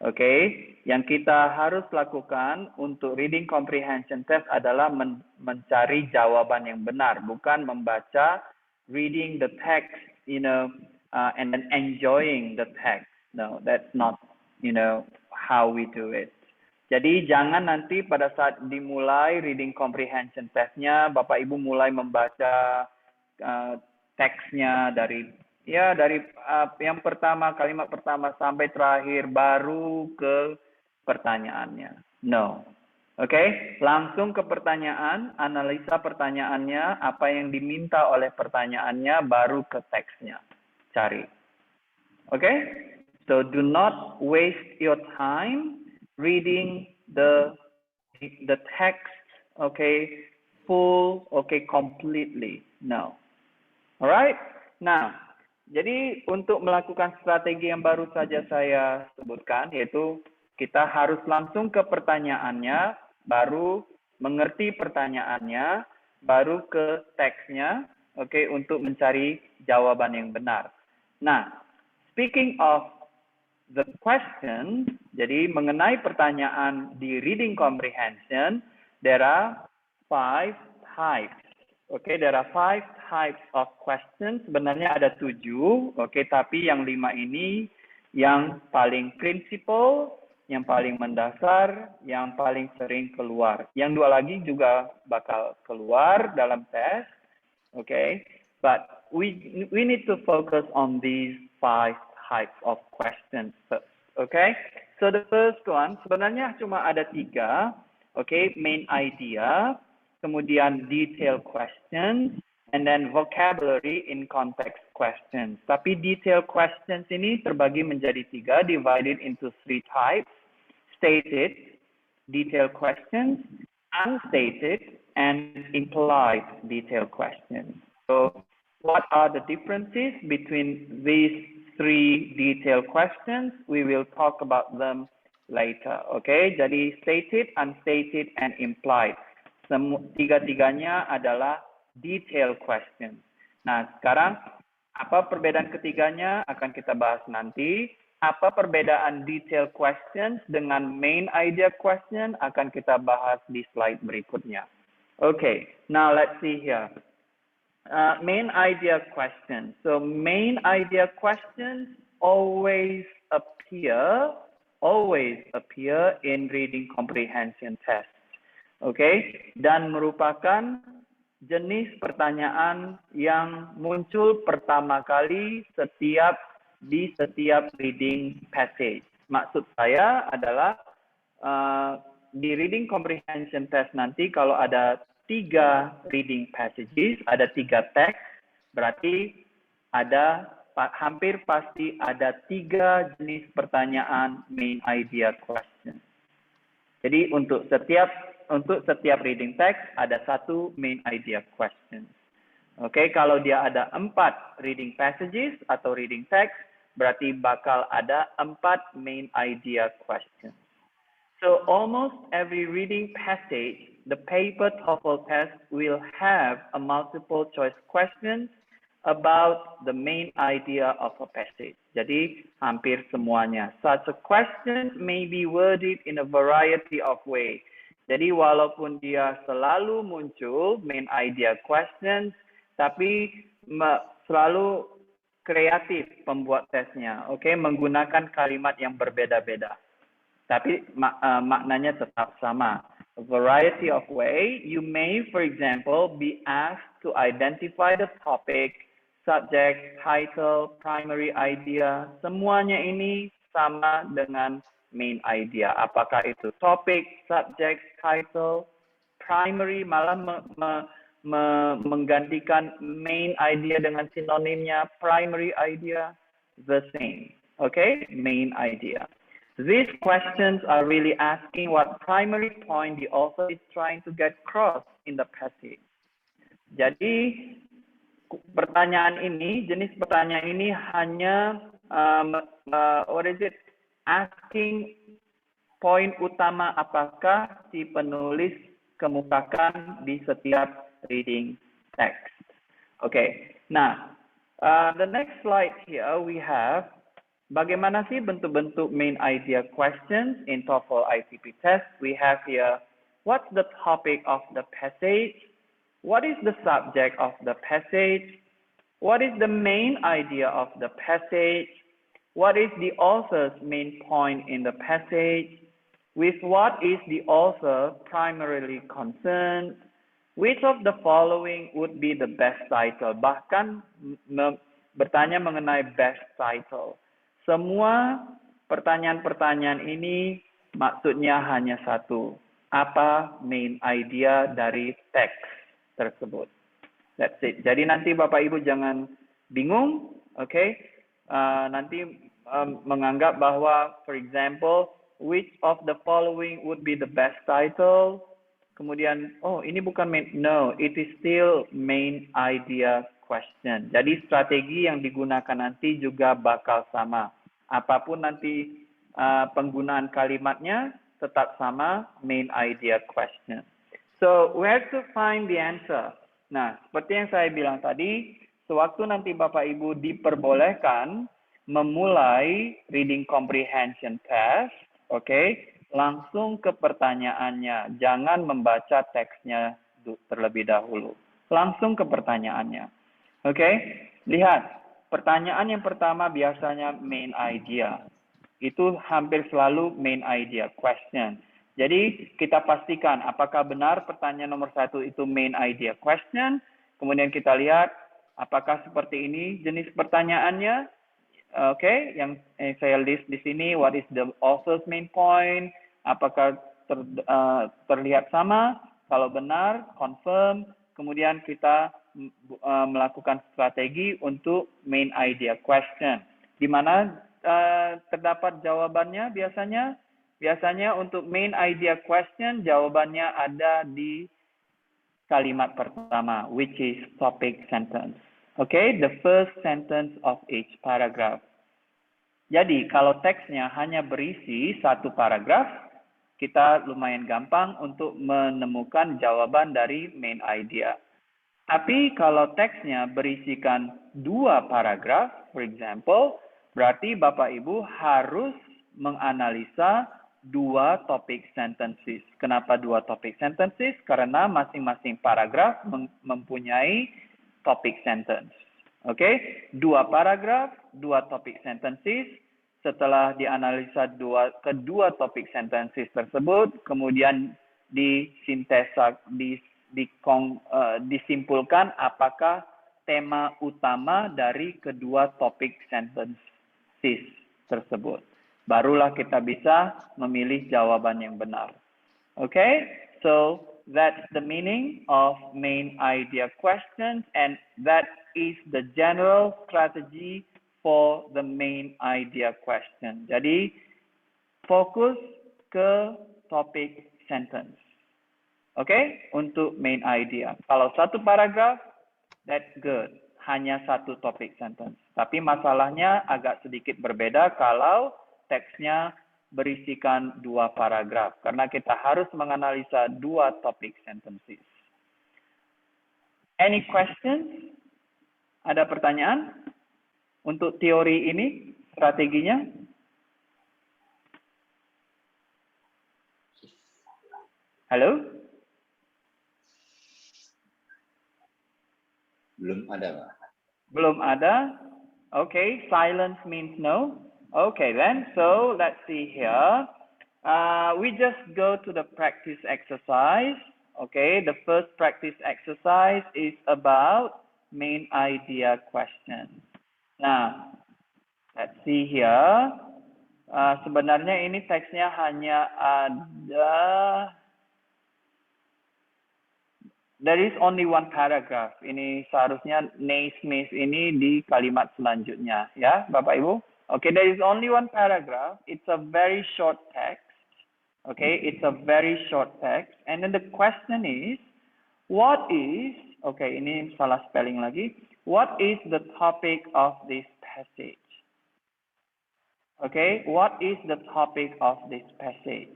Okay, yang kita harus lakukan untuk reading comprehension test adalah mencari jawaban yang benar, bukan membaca, reading the text, and then enjoying the text. No, that's not, how we do it. Jadi jangan nanti pada saat dimulai reading comprehension testnya, Bapak Ibu mulai membaca teksnya dari yang pertama, kalimat pertama sampai terakhir, baru ke pertanyaannya. No. Oke, langsung ke pertanyaan, analisa pertanyaannya, apa yang diminta oleh pertanyaannya, baru ke teksnya. Cari. Oke? So do not waste your time reading the text, okay, full, okay, completely. No. Alright? Now, jadi untuk melakukan strategi yang baru saja saya sebutkan, yaitu kita harus langsung ke pertanyaannya, baru mengerti pertanyaannya, baru ke teksnya, oke, untuk mencari jawaban yang benar. Nah, speaking of the question, jadi mengenai pertanyaan di reading comprehension, there are 5 types. Okay, there are 5 types of questions. Sebenarnya ada 7, okay, tapi yang 5 ini yang paling prinsipal, yang paling mendasar, yang paling sering keluar. Yang 2 lagi juga bakal keluar dalam tes, okay. But we need to focus on these 5 types of questions first, okay. So the first one sebenarnya cuma ada 3, okay, main idea, kemudian detailed questions, and then vocabulary in context questions. Tapi detailed questions ini terbagi menjadi 3, divided into 3 types: stated, detailed questions, unstated, and implied detailed questions. So, what are the differences between these 3 detailed questions? We will talk about them later. Okay, jadi stated, unstated, and implied. Tiga-tiganya adalah detailed questions. Nah, sekarang apa perbedaan ketiganya akan kita bahas nanti. Apa perbedaan detailed questions dengan main idea question akan kita bahas di slide berikutnya. Okay, now let's see here. Main idea questions. So main idea questions always appear in reading comprehension test. Okay, dan merupakan jenis pertanyaan yang muncul pertama kali di setiap reading passage. Maksud saya adalah di reading comprehension test nanti kalau ada 3 reading passages, ada 3 teks, berarti ada hampir pasti ada 3 jenis pertanyaan main idea question. Jadi untuk setiap reading text ada 1 main idea question. Oke, kalau dia ada 4 reading passages atau reading text, berarti bakal ada 4 main idea question. So almost every reading passage, the paper TOEFL test will have a multiple choice question about the main idea of a passage. Jadi hampir semuanya. Such a question may be worded in a variety of ways. Jadi walaupun dia selalu muncul main idea questions, tapi selalu kreatif pembuat tesnya, oke, menggunakan kalimat yang berbeda-beda, tapi maknanya tetap sama. A variety of way, you may, for example, be asked to identify the topic, subject, title, primary idea. Semuanya ini sama dengan main idea. Apakah itu topik, subject, title, primary, malah menggantikan main idea dengan sinonimnya primary idea, the same. Okay, main idea. These questions are really asking what primary point the author is trying to get across in the passage. Jadi pertanyaan ini, jenis pertanyaan ini hanya asking poin utama apakah si penulis kemukakan di setiap reading text. Okay, nah, the next slide here we have bagaimana sih bentuk-bentuk main idea questions in TOEFL ITP test. We have here, what's the topic of the passage? What is the subject of the passage? What is the main idea of the passage? What is the author's main point in the passage? With what is the author primarily concerned? Which of the following would be the best title? Bahkan bertanya mengenai best title. Semua pertanyaan-pertanyaan ini maksudnya hanya satu. Apa main idea dari teks tersebut? That's it. Jadi nanti Bapak Ibu jangan bingung, okay? Nanti menganggap bahwa, for example, which of the following would be the best title? Kemudian, oh ini bukan main, no, it is still main idea question. Jadi strategi yang digunakan nanti juga bakal sama. Apapun nanti penggunaan kalimatnya tetap sama, main idea question. So, where to find the answer? Nah, seperti yang saya bilang tadi, sewaktu nanti Bapak Ibu diperbolehkan memulai reading comprehension test, okay, langsung ke pertanyaannya. Jangan membaca teksnya terlebih dahulu. Langsung ke pertanyaannya. Okay, lihat. Pertanyaan yang pertama biasanya main idea. Itu hampir selalu main idea question. Jadi kita pastikan apakah benar pertanyaan nomor 1 itu main idea question. Kemudian kita lihat apakah seperti ini jenis pertanyaannya. Oke, yang saya list di sini, what is the author's main point? Apakah terlihat sama? Kalau benar, confirm. Kemudian kita melakukan strategi untuk main idea question. Di mana terdapat jawabannya biasanya? Biasanya untuk main idea question, jawabannya ada di kalimat pertama, which is topic sentence. Okay, the first sentence of each paragraph. Jadi, kalau teksnya hanya berisi satu paragraf, kita lumayan gampang untuk menemukan jawaban dari main idea. Tapi kalau teksnya berisikan 2 paragraf, for example, berarti Bapak Ibu harus menganalisa 2 topic sentences. Kenapa 2 topic sentences? Karena masing-masing paragraf mempunyai topic sentence. Oke, 2 paragraf, 2 topic sentences. Setelah dianalisa kedua topic sentences tersebut, kemudian disimpulkan apakah tema utama dari kedua topic sentences tersebut. Barulah kita bisa memilih jawaban yang benar. Okay, so that's the meaning of main idea questions, and that is the general strategy for the main idea question. Jadi, fokus ke topic sentence. Okay, untuk main idea. Kalau satu paragraf, that's good. Hanya satu topic sentence. Tapi masalahnya agak sedikit berbeda kalau teksnya berisikan 2 paragraf. Karena kita harus menganalisa 2 topic sentences. Any questions? Ada pertanyaan? Untuk teori ini, strateginya? Halo? Belum ada, Pak. Belum ada? Okay, silence means no. Okay then, so let's see here. We just go to the practice exercise. Okay, the first practice exercise is about main idea question. Nah, let's see here. Sebenarnya ini teksnya hanya ada. There is only one paragraph. Ini seharusnya Naismith ini di kalimat selanjutnya, ya, Bapak Ibu. Okay, there is only one paragraph. It's a very short text. Okay, it's a very short text. And then the question is, what is, okay, ini salah spelling lagi. What is the topic of this passage? Okay, what is the topic of this passage?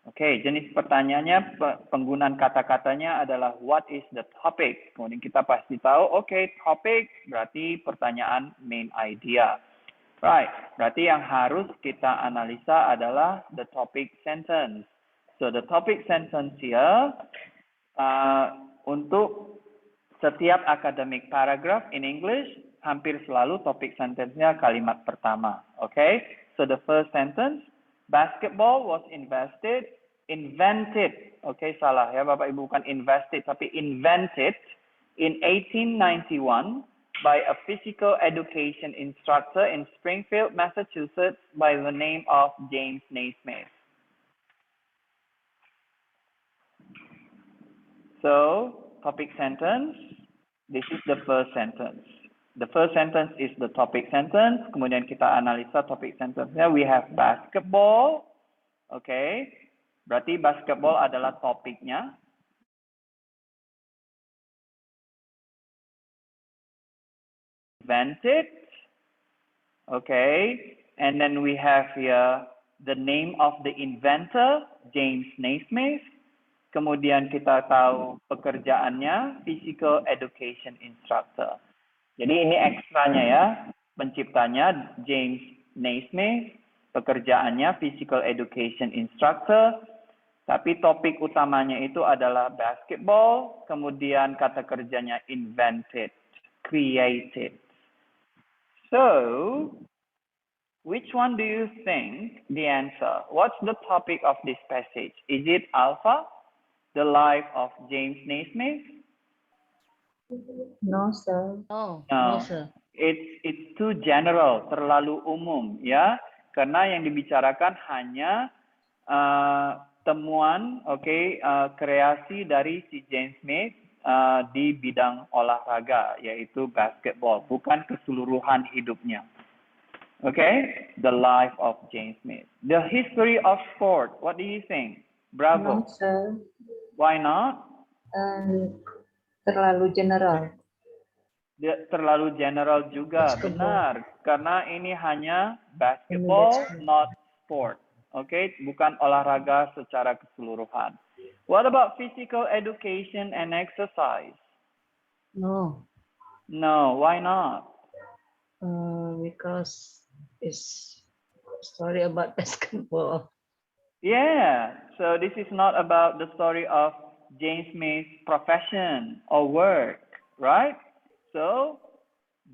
Oke, jenis pertanyaannya, penggunaan kata-katanya adalah what is the topic. Kemudian kita pasti tahu, oke, topic berarti pertanyaan main idea. Right, berarti yang harus kita analisa adalah the topic sentence. So the topic sentence here, untuk setiap academic paragraph in English, hampir selalu topik sentence-nya kalimat pertama. Okay, so the first sentence, basketball was invented, okay, salah ya Bapak Ibu, bukan invested, tapi invented in 1891 by a physical education instructor in Springfield, Massachusetts by the name of James Naismith. So, topic sentence, this is the first sentence. The first sentence is the topic sentence, kemudian kita analisa topic sentence-nya, we have basketball, okay. Berarti basketball adalah topiknya. Invented. Okay. And then we have here the name of the inventor, James Naismith. Kemudian kita tahu pekerjaannya, physical education instructor. Jadi ini ekstranya ya. Penciptanya James Naismith, pekerjaannya physical education instructor. Tapi topik utamanya itu adalah basketball, kemudian kata kerjanya invented, created. So, which one do you think the answer? What's the topic of this passage? Is it alpha, the life of James Naismith? No, sir. No, sir. It's too general, terlalu umum, ya. Karena yang dibicarakan hanya temuan, kreasi dari si James Smith di bidang olahraga, yaitu basketball, bukan keseluruhan hidupnya. Okay, the life of James Smith. The history of sport, what do you think? Bravo. No, sir. Why not? Terlalu general. Dia terlalu general juga, benar. Karena ini hanya basketball, not sport. Okay, bukan olahraga secara keseluruhan. What about physical education and exercise? No. No, why not? Because it's story about basketball. Yeah, so this is not about the story of James Smith's profession or work, right? So,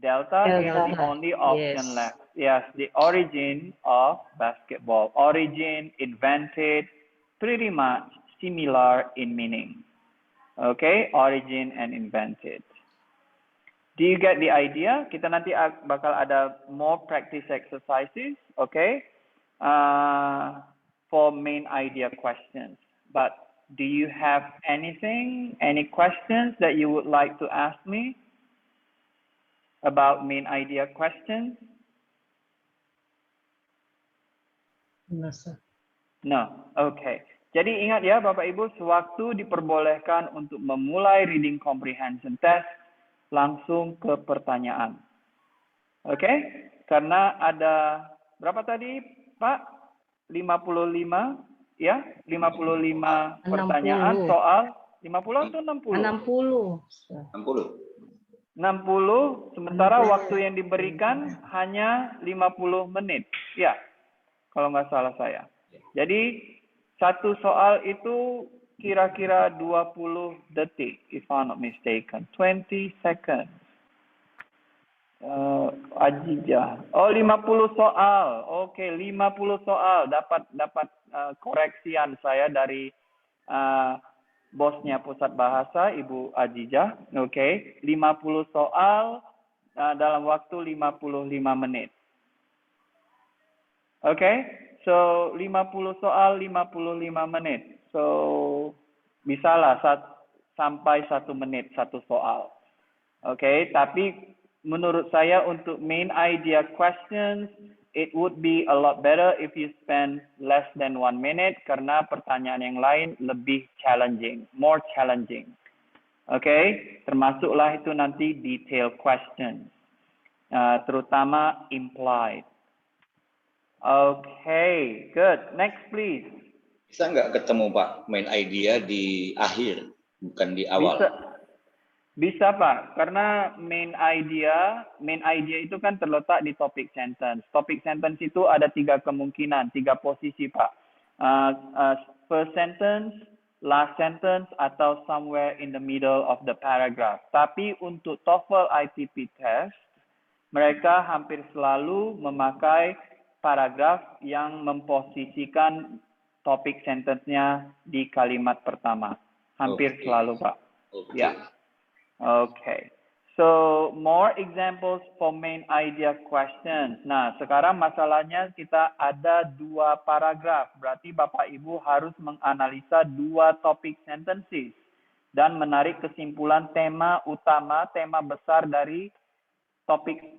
Delta is the only option left. Yes, the origin of basketball. Origin, invented, pretty much similar in meaning. Okay, origin and invented. Do you get the idea? Kita nanti bakal ada more practice exercises, okay, for main idea questions. But do you have anything, any questions that you would like to ask me about main idea questions? No, sir. No, okay. Jadi ingat ya Bapak Ibu, sewaktu diperbolehkan untuk memulai reading comprehension test, langsung ke pertanyaan. Oke? Karena ada berapa tadi Pak? 55 ya? 55 pertanyaan 60. soal 50 atau 60? 60, sementara waktu yang diberikan hanya 50 menit. Ya, kalau nggak salah saya. Jadi, satu soal itu kira-kira 20 detik, if I'm not mistaken. 20 seconds. Ajijah. Oh, 50 soal. Oke, 50 soal. Dapat koreksian saya dari bosnya Pusat Bahasa, Ibu Ajijah. Oke, 50 soal dalam waktu 55 menit. Oke, so 50 soal 55 menit. So, bisalah sampai 1 menit satu soal. Oke, tapi menurut saya untuk main idea questions, it would be a lot better if you spend less than 1 minute karena pertanyaan yang lain lebih challenging, more challenging. Oke, termasuklah itu nanti detail questions, terutama implied. Oke, good. Next please. Bisa nggak ketemu Pak main idea di akhir, bukan di awal? Bisa Pak, karena main idea itu kan terletak di topic sentence. Topic sentence itu ada 3 kemungkinan, 3 posisi Pak. First sentence, last sentence, atau somewhere in the middle of the paragraph. Tapi untuk TOEFL ITP test, mereka hampir selalu memakai paragraf yang memposisikan topik sentence-nya di kalimat pertama. Hampir selalu Pak. Ya. Okay, so more examples for main idea questions. Nah, sekarang masalahnya kita ada 2 paragraf. Berarti Bapak Ibu harus menganalisa 2 topik sentences dan menarik kesimpulan tema utama, tema besar dari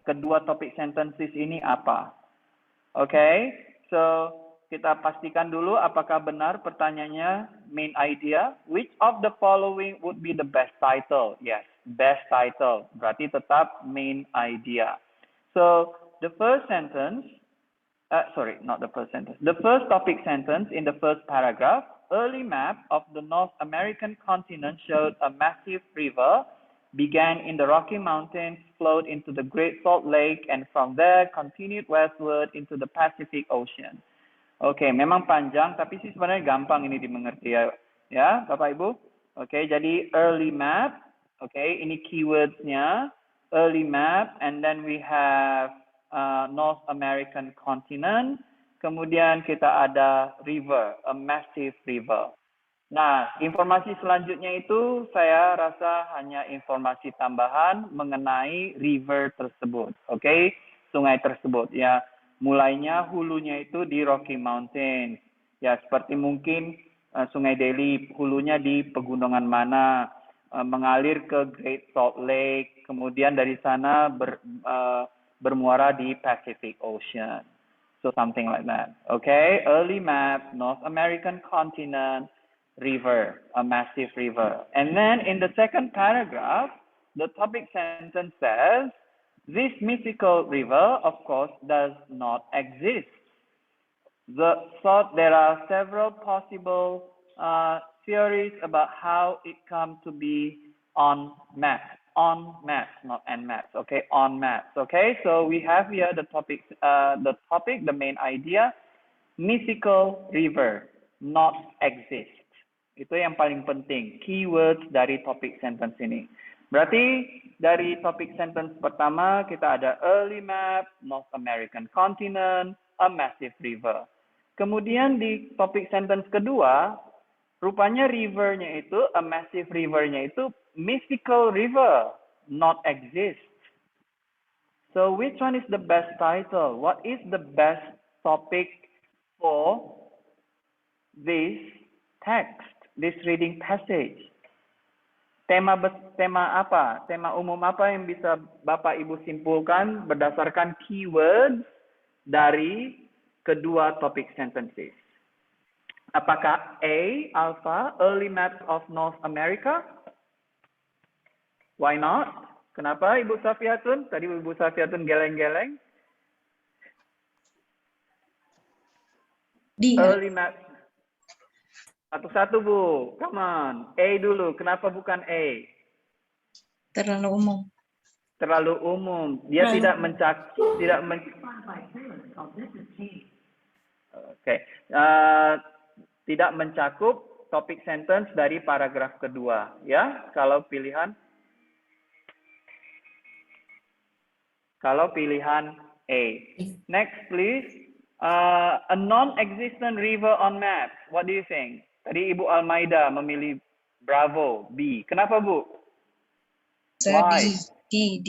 kedua topik sentences ini apa. Okay, so kita pastikan dulu apakah benar pertanyaannya main idea. Which of the following would be the best title? Yes, best title. Berarti tetap main idea. So the first sentence, not the first sentence. The first topic sentence in the first paragraph, early map of the North American continent showed a massive river began in the Rocky Mountains, flowed into the Great Salt Lake, and from there continued westward into the Pacific Ocean. Oke, memang panjang, tapi sih sebenarnya gampang ini dimengerti ya Bapak Ibu. Oke, jadi early map, oke, ini keywords-nya, early map, and then we have North American continent, kemudian kita ada river, a massive river. Nah, informasi selanjutnya itu saya rasa hanya informasi tambahan mengenai river tersebut, oke, sungai tersebut ya. Mulainya hulunya itu di Rocky Mountains. Ya, seperti mungkin Sungai Delhi, hulunya di pegunungan mana, mengalir ke Great Salt Lake, kemudian dari sana bermuara di Pacific Ocean. So something like that. Okay, early map, North American continent, river, a massive river. And then in the second paragraph, the topic sentence says, this mythical river, of course, does not exist. So there are several possible theories about how it come to be on maps, not en maps. Okay, on maps. Okay, so we have here the topic, the main idea, mythical river, not exist. Itu yang paling penting, keywords dari topik sentence ini. Berarti dari topik sentence pertama kita ada early map, North American continent, a massive river. Kemudian di topik sentence kedua, rupanya rivernya itu, a massive rivernya itu mythical river, not exist. So which one is the best title? What is the best topic for this text, this reading passage? Tema apa? Tema umum apa yang bisa Bapak Ibu simpulkan berdasarkan keyword dari kedua topik sentences? Apakah A, alpha, early maps of North America? Why not? Kenapa Ibu Safiatun? Tadi Ibu Safiatun geleng-geleng. Early maps. Satu-satu Bu, come on. A dulu, kenapa bukan A? Terlalu umum. Terlalu umum. Dia tidak mencakup, tidak mencakup topik sentence dari paragraf kedua, ya. Kalau pilihan Kalau pilihan A. Next, please. A non-existent river on map. What do you think? Tadi Ibu Almaida memilih Bravo, B. Kenapa, Bu? Sir, Why? D.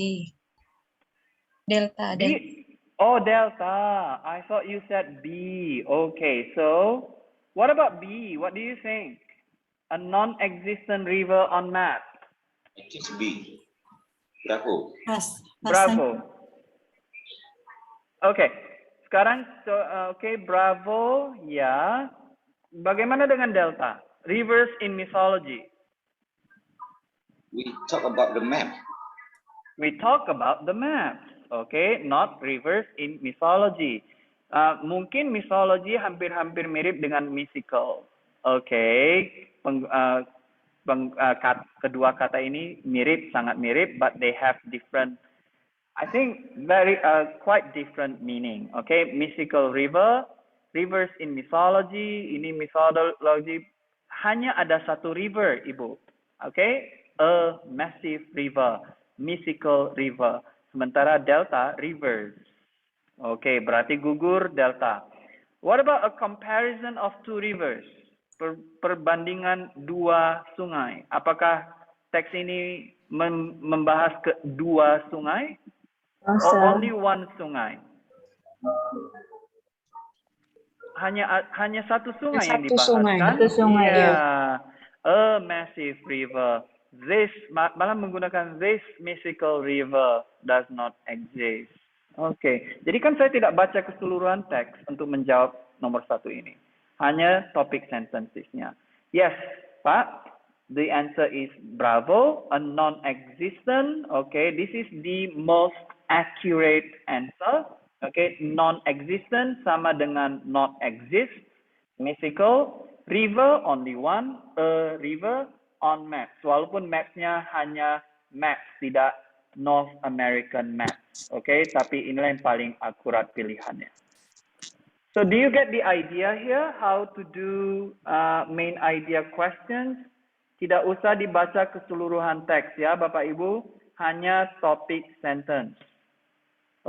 Delta. B. Oh, Delta. I thought you said B. Okay, so what about B? What do you think? A non-existent river on map. It is B. Bravo. Bravo. Okay. Sekarang, okay, Bravo, ya. Bagaimana dengan Delta? Rivers in mythology. We talk about the map. We talk about the maps, okay, not rivers in mythology. Mungkin mythology hampir-hampir mirip dengan mythical, okay. Kedua kata ini mirip, sangat mirip, but they have different, I think, quite different meaning, okay. Mythical river, rivers in mythology, ini mythology, hanya ada satu river, Ibu, okay. A massive river, mythical river. Sementara Delta, rivers. Okay, berarti gugur Delta. What about a comparison of two rivers? Perbandingan dua sungai. Apakah teks ini membahas dua sungai? Or only one sungai? Hanya satu sungai yang dibahaskan. Satu sungai, ya. A massive river. This, malah menggunakan this mythical river does not exist. Oke, jadi kan saya tidak baca keseluruhan teks untuk menjawab nomor satu ini. Hanya topik sentences-nya. Yes, Pak. The answer is Bravo, a non-existent. Okay, this is the most accurate answer. Okay, non-existent sama dengan not exist. Mythical, river only one, a river on maps. Walaupun maps-nya hanya maps, tidak North American maps. Okay, tapi inilah yang paling akurat pilihannya. So do you get the idea here how to do main idea questions? Tidak usah dibaca keseluruhan teks ya Bapak Ibu, hanya topik sentence.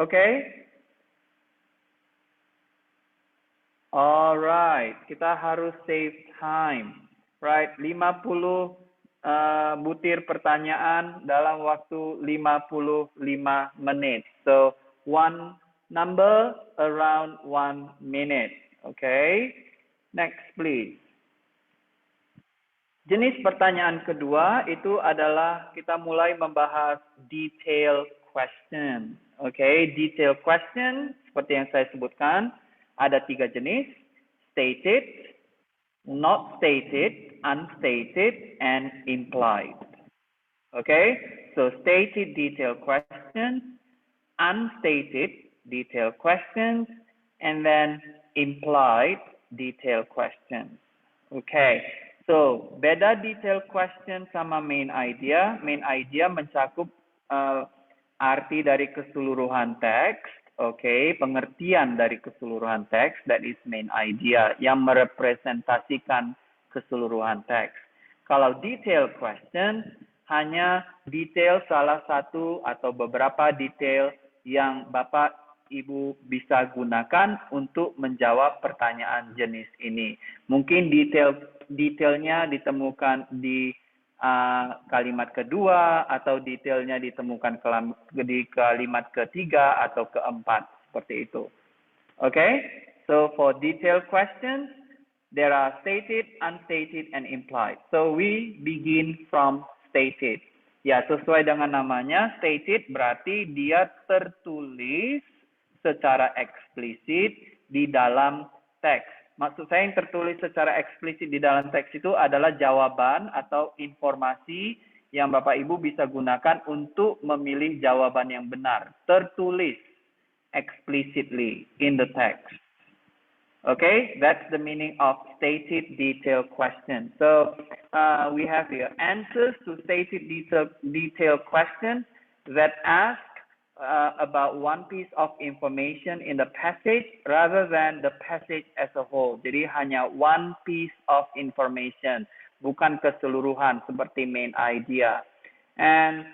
Okay? Alright, kita harus save time. Right, 50 butir pertanyaan dalam waktu 55 menit. So, one number around 1 minute. Okay? Next, please. Jenis pertanyaan kedua itu adalah kita mulai membahas detail question. Okay, detail question seperti yang saya sebutkan ada 3 jenis: stated, not stated, unstated, and implied. Okay, so stated detailed questions, unstated detailed questions, and then implied detailed questions. Okay, so beda detailed question sama main idea. Main idea mencakup arti dari keseluruhan teks. Okay, pengertian dari keseluruhan teks, that is main idea, yang merepresentasikan keseluruhan teks. Kalau detail question, hanya detail salah satu atau beberapa detail yang Bapak Ibu bisa gunakan untuk menjawab pertanyaan jenis ini. Mungkin detailnya ditemukan di kalimat kedua atau detailnya ditemukan di kalimat ketiga atau keempat seperti itu. Okay, so for detailed questions there are stated, unstated, and implied. So we begin from stated. Ya, sesuai dengan namanya, stated berarti dia tertulis secara eksplisit di dalam teks. Maksud saya yang tertulis secara eksplisit di dalam teks itu adalah jawaban atau informasi yang Bapak Ibu bisa gunakan untuk memilih jawaban yang benar. Tertulis explicitly in the text. Okay, that's the meaning of stated detailed question. So we have here answers to stated detailed questions that ask about one piece of information in the passage rather than the passage as a whole. Jadi hanya one piece of information, bukan keseluruhan seperti main idea. And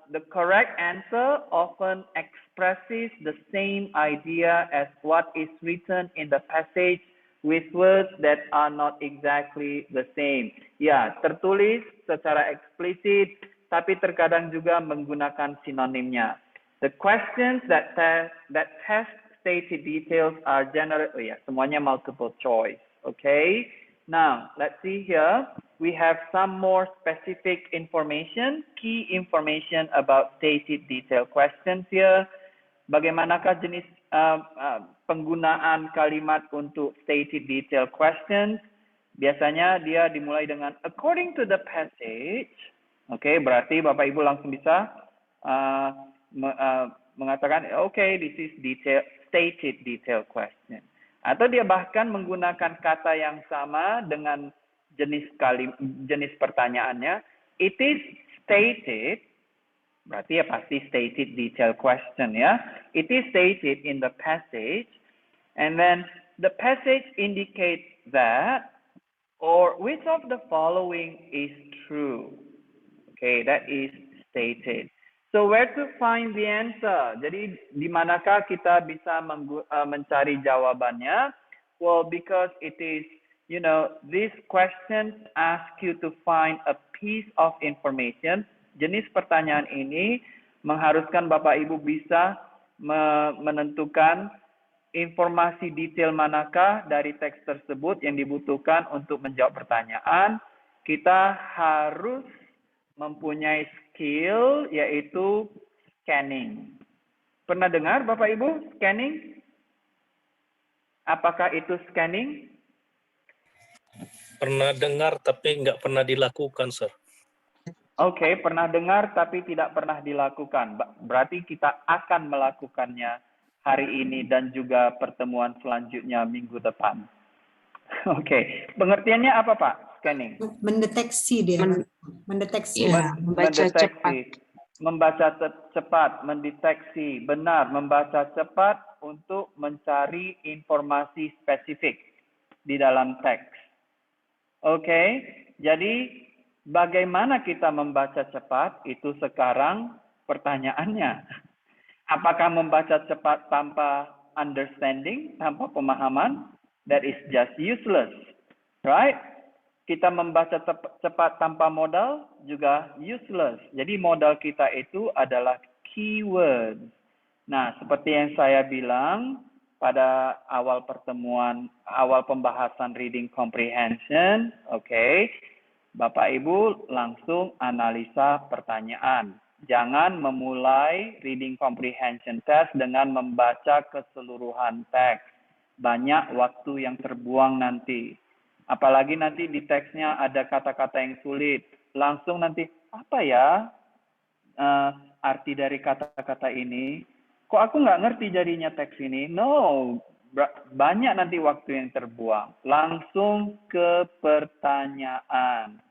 the correct answer often expresses the same idea as what is written in the passage with words that are not exactly the same. Ya, tertulis secara eksplisit, tapi terkadang juga menggunakan sinonimnya. The questions that test stated details are generally, semuanya multiple choice. Okay. Now, let's see here. We have some more specific information, key information about stated detail questions here. Bagaimanakah jenis penggunaan kalimat untuk stated detail questions? Biasanya dia dimulai dengan according to the passage. Oke, berarti Bapak Ibu langsung bisa mengatakan, okay, this is stated detail question. Atau dia bahkan menggunakan kata yang sama dengan jenis pertanyaannya. It is stated, berarti ya pasti stated detail question ya. It is stated in the passage, and then the passage indicates that, or which of the following is true. Okay, that is stated. So where to find the answer? Jadi di manakah kita bisa mencari jawabannya? Well, because it is, these questions ask you to find a piece of information. Jenis pertanyaan ini mengharuskan Bapak Ibu bisa menentukan informasi detail manakah dari teks tersebut yang dibutuhkan untuk menjawab pertanyaan. Kita harus mempunyai skill yaitu scanning. Pernah dengar Bapak Ibu scanning? Apakah itu scanning? Pernah dengar tapi nggak pernah dilakukan, Sir. Oke, pernah dengar tapi tidak pernah dilakukan. Berarti kita akan melakukannya hari ini dan juga pertemuan selanjutnya minggu depan. Oke, pengertiannya apa Pak? Scanning. Mendeteksi dia. Mendeteksi. Ya, membaca cepat. Membaca cepat, mendeteksi, benar, membaca cepat untuk mencari informasi spesifik di dalam teks. Oke, jadi bagaimana kita membaca cepat? Itu sekarang pertanyaannya. Apakah membaca cepat tanpa understanding, tanpa pemahaman? That is just useless, right? Kita membaca cepat tanpa modal juga useless. Jadi modal kita itu adalah keyword. Nah, seperti yang saya bilang pada awal pembahasan reading comprehension, oke. Bapak Ibu langsung analisa pertanyaan. Jangan memulai reading comprehension test dengan membaca keseluruhan teks. Banyak waktu yang terbuang nanti. Apalagi nanti di teksnya ada kata-kata yang sulit. Langsung nanti, apa ya arti dari kata-kata ini? Kok aku nggak ngerti jadinya teks ini? No, banyak nanti waktu yang terbuang. Langsung ke pertanyaan.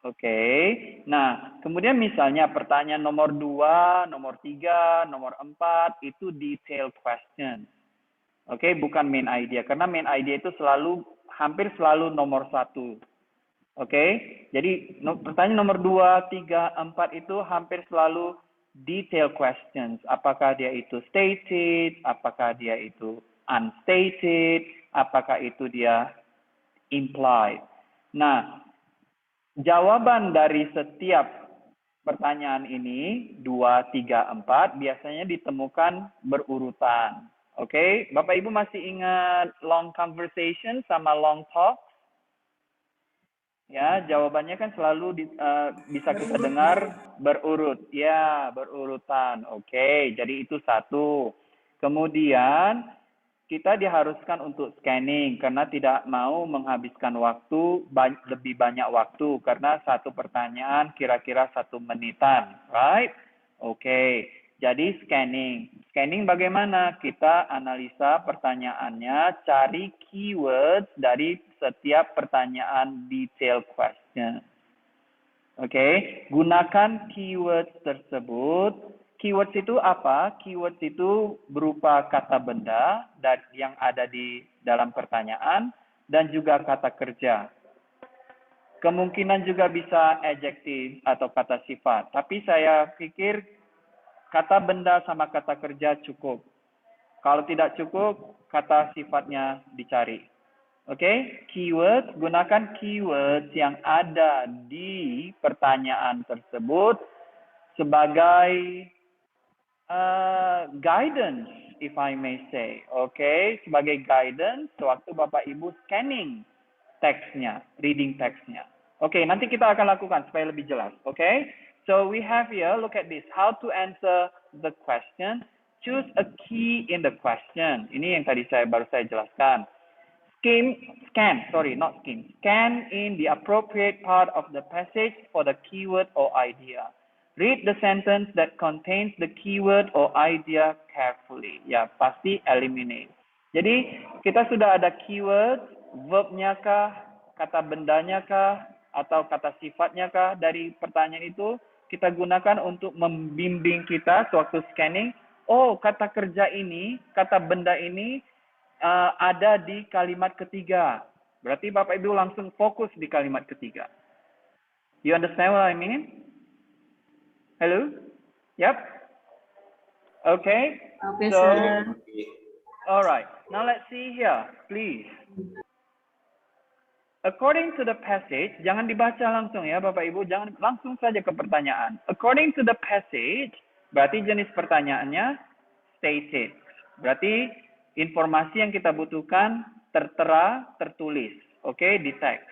Oke. Nah, kemudian misalnya pertanyaan nomor 2, nomor 3, nomor 4, itu detailed question. Oke, bukan main idea. Karena main idea itu hampir selalu nomor 1. Oke, jadi pertanyaan nomor 2, 3, 4 itu hampir selalu detail questions. Apakah dia itu stated, apakah dia itu unstated, apakah itu dia implied. Nah, jawaban dari setiap pertanyaan ini, 2, 3, 4, biasanya ditemukan berurutan. Oke, Bapak Ibu masih ingat long conversation sama long talk? Ya, jawabannya kan selalu bisa kita dengar berurut. Ya, berurutan. Oke, jadi itu 1. Kemudian kita diharuskan untuk scanning karena tidak mau menghabiskan waktu, lebih banyak waktu. Karena satu pertanyaan kira-kira 1 menitan. Right? Oke, jadi scanning. Scanning bagaimana? Kita analisa pertanyaannya, cari keywords dari setiap pertanyaan detail question. Oke, gunakan keywords tersebut. Keywords itu apa? Keywords itu berupa kata benda yang ada di dalam pertanyaan dan juga kata kerja. Kemungkinan juga bisa adjektif atau kata sifat. Tapi saya pikir kata benda sama kata kerja cukup. Kalau tidak cukup, kata sifatnya dicari. Oke, keyword, gunakan keyword yang ada di pertanyaan tersebut sebagai guidance, if I may say. Oke, sebagai guidance sewaktu Bapak Ibu scanning teksnya, reading teksnya. Oke, nanti kita akan lakukan supaya lebih jelas. Oke, so we have here, look at this, how to answer the question. Choose a key in the question. Ini yang tadi baru saya jelaskan. Scan in the appropriate part of the passage for the keyword or idea. Read the sentence that contains the keyword or idea carefully. Ya, pasti eliminate. Jadi, kita sudah ada keyword, verbnya kah, kata bendanya kah, atau kata sifatnya kah dari pertanyaan itu, kita gunakan untuk membimbing kita sewaktu scanning. Oh, kata kerja ini, kata benda ini, ada di kalimat ketiga. Berarti Bapak Ibu langsung fokus di kalimat ketiga. You understand what I mean? Hello? Yep. Okay. Okay, So, sir. all right. Now let's see here, please. According to the passage, jangan dibaca langsung ya Bapak Ibu, jangan langsung saja ke pertanyaan. According to the passage, berarti jenis pertanyaannya stated. Berarti informasi yang kita butuhkan tertera, tertulis, okay, di teks.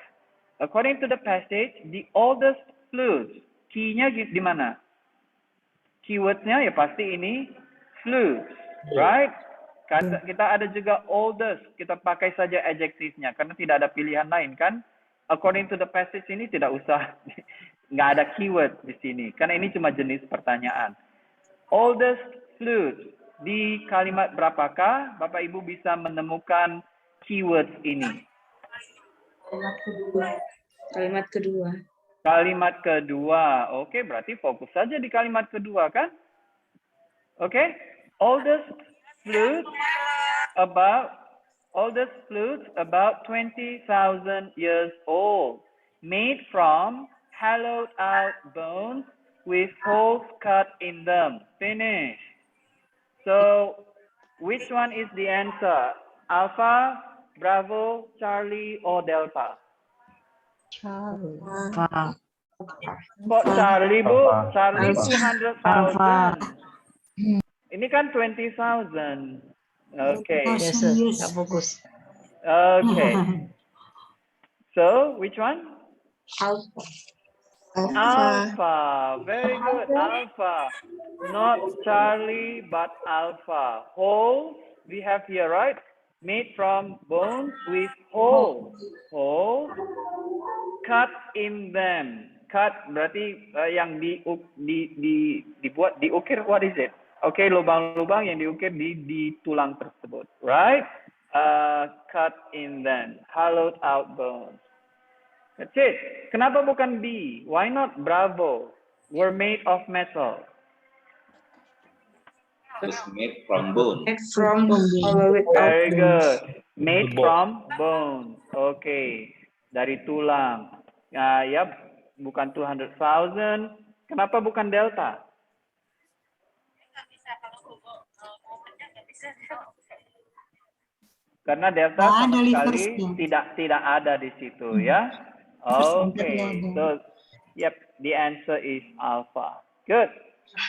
According to the passage, the oldest flute, key-nya di mana? Keyword-nya ya pasti ini flute, right? Kita ada juga oldest, kita pakai saja adjektifnya karena tidak ada pilihan lain kan? According to the passage ini tidak usah, nggak ada keyword di sini karena ini cuma jenis pertanyaan. Oldest flute. Di kalimat berapakah Bapak Ibu bisa menemukan keyword ini? Kalimat kedua. Kalimat kedua. Oke, berarti fokus saja di kalimat kedua kan? Oke. Oldest flute about 20,000 years old, made from hollowed out bones with holes cut in them. Finish. So, which one is the answer? Alpha, Bravo, Charlie, or Delta? Charlie. Kok Charlie, Bu? Alpha. Charlie Alpha. 200,000. Ini kan 20,000. Okay. Yes, sir. Tak fokus. Okay. So, which one? Alpha. Alpha. Very good. Alpha. Not Charlie, but Alpha. Holes, we have here, right? Made from bones with holes. Holes. Cut in them. Cut berarti yang dibuat, diukir, what is it? Okay, lubang-lubang yang diukir di tulang tersebut. Right? Cut in them. Hollowed out bones. That's it. Kenapa bukan B? Why not Bravo? Were made of metal. It's made from bone. From Very good. Made from bone. Okay. Dari tulang. Ya, bukan 200,000. Kenapa bukan Delta? Karena Delta sama sekali tidak ada di situ ya. Okay, so yep, the answer is Alpha. Good.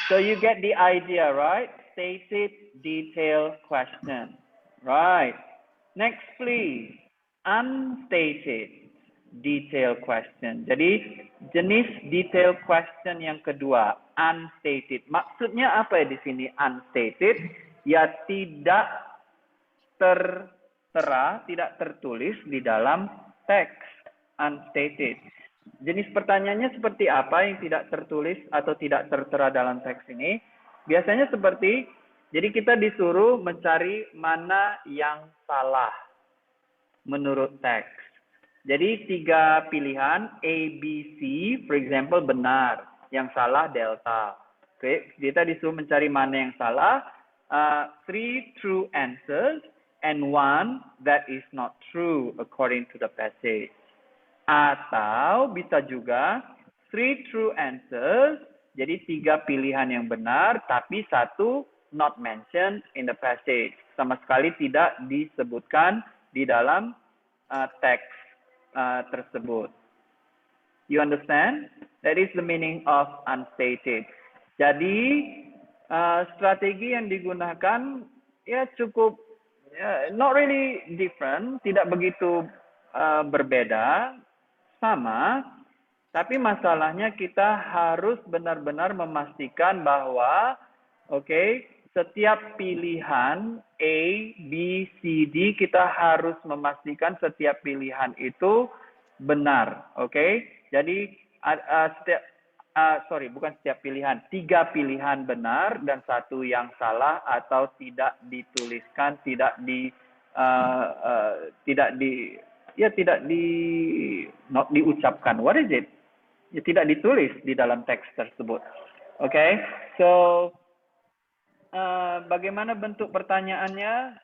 So you get the idea, right? Stated, detailed question. Right. Next, please. Unstated, detailed question. Jadi jenis detailed question yang kedua, unstated. Maksudnya apa ya di sini unstated? Ya tidak tertera, tidak tertulis di dalam teks. Unstated. Jenis pertanyaannya seperti apa yang tidak tertulis atau tidak tertera dalam teks ini? Biasanya seperti, jadi kita disuruh mencari mana yang salah menurut teks. Jadi 3 pilihan, A, B, C, for example, benar. Yang salah delta. Oke, kita disuruh mencari mana yang salah. 3 true answers and 1 that is not true according to the passage. Atau bisa juga 3 true answers, jadi 3 pilihan yang benar, tapi 1 not mentioned in the passage. Sama sekali tidak disebutkan di dalam teks tersebut. You understand? That is the meaning of unstated. Jadi strategi yang digunakan ya cukup not really different, tidak begitu berbeda, sama. Tapi masalahnya kita harus benar-benar memastikan bahwa setiap pilihan A, B, C, D, kita harus memastikan setiap pilihan itu benar. Jadi bukan setiap pilihan, 3 pilihan benar dan 1 yang salah atau tidak dituliskan, tidak diucapkan. What is it? Ya, tidak ditulis di dalam teks tersebut. So bagaimana bentuk pertanyaannya?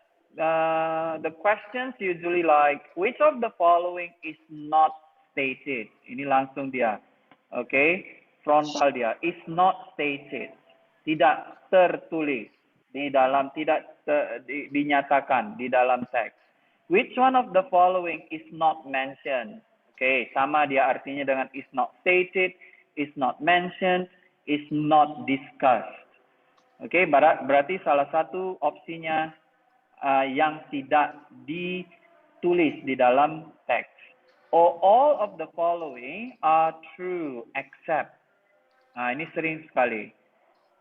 The questions usually like, which of the following is not stated? Ini langsung dia. Frontal dia. Is not stated. Tidak tertulis di dalam, tidak dinyatakan di dalam teks. Which one of the following is not mentioned? Sama dia artinya dengan is not stated, is not mentioned, is not discussed. Berarti salah satu opsinya yang tidak ditulis di dalam teks. All of the following are true except. Ini sering sekali.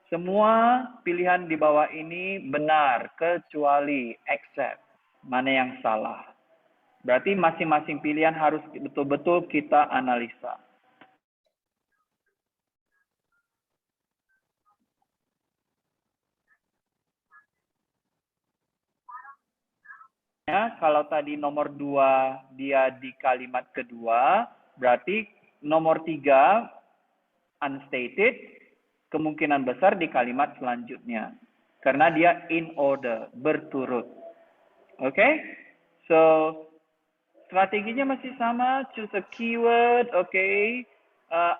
Semua pilihan di bawah ini benar kecuali except. Mana yang salah? Berarti masing-masing pilihan harus betul-betul kita analisa. Kalau tadi nomor 2 dia di kalimat kedua, berarti nomor 3 unstated, kemungkinan besar di kalimat selanjutnya. Karena dia in order, berturut. So strateginya masih sama, choose a keyword,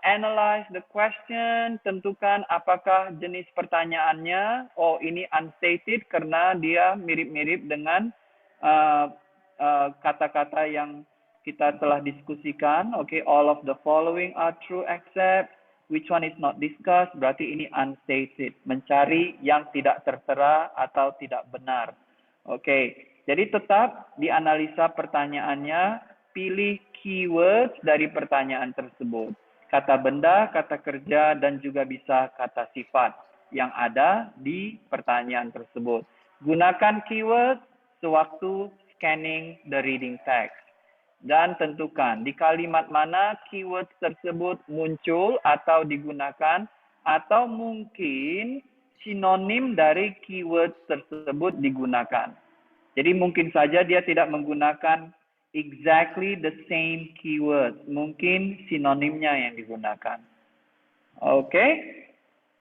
analyze the question, tentukan apakah jenis pertanyaannya, ini unstated karena dia mirip-mirip dengan kata-kata yang kita telah diskusikan. All of the following are true except, which one is not discussed, berarti ini unstated, mencari yang tidak tertera atau tidak benar. Jadi tetap dianalisa pertanyaannya, pilih keywords dari pertanyaan tersebut. Kata benda, kata kerja, dan juga bisa kata sifat yang ada di pertanyaan tersebut. Gunakan keywords sewaktu scanning the reading text. Dan tentukan di kalimat mana keywords tersebut muncul atau digunakan, atau mungkin sinonim dari keywords tersebut digunakan. Jadi mungkin saja dia tidak menggunakan exactly the same keyword. Mungkin sinonimnya yang digunakan.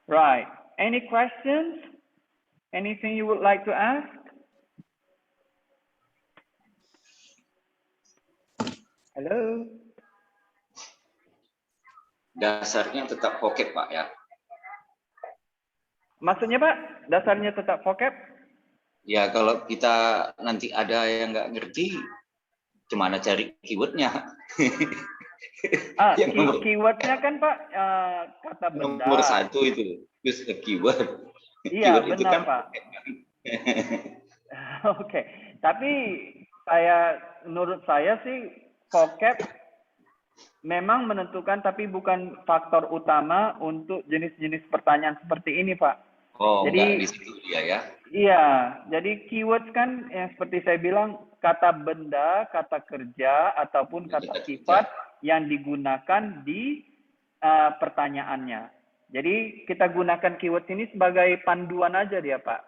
Right. Any questions? Anything you would like to ask? Halo? Dasarnya tetap vocab, Pak, ya? Maksudnya, Pak? Dasarnya tetap vocab? Ya, kalau kita nanti ada yang nggak ngerti, gimana cari keywordnya? Keywordnya kan, Pak, kata benda. Nomor 1 itu, use a keyword. Iya, keyword benar, itu kan, Pak. Tapi menurut saya sih, vocab memang menentukan, tapi bukan faktor utama untuk jenis-jenis pertanyaan seperti ini, Pak. Jadi di situ dia ya. Iya, jadi keywords kan yang seperti saya bilang, kata benda, kata kerja, ataupun kata sifat yang digunakan di pertanyaannya. Jadi kita gunakan keywords ini sebagai panduan aja dia, Pak.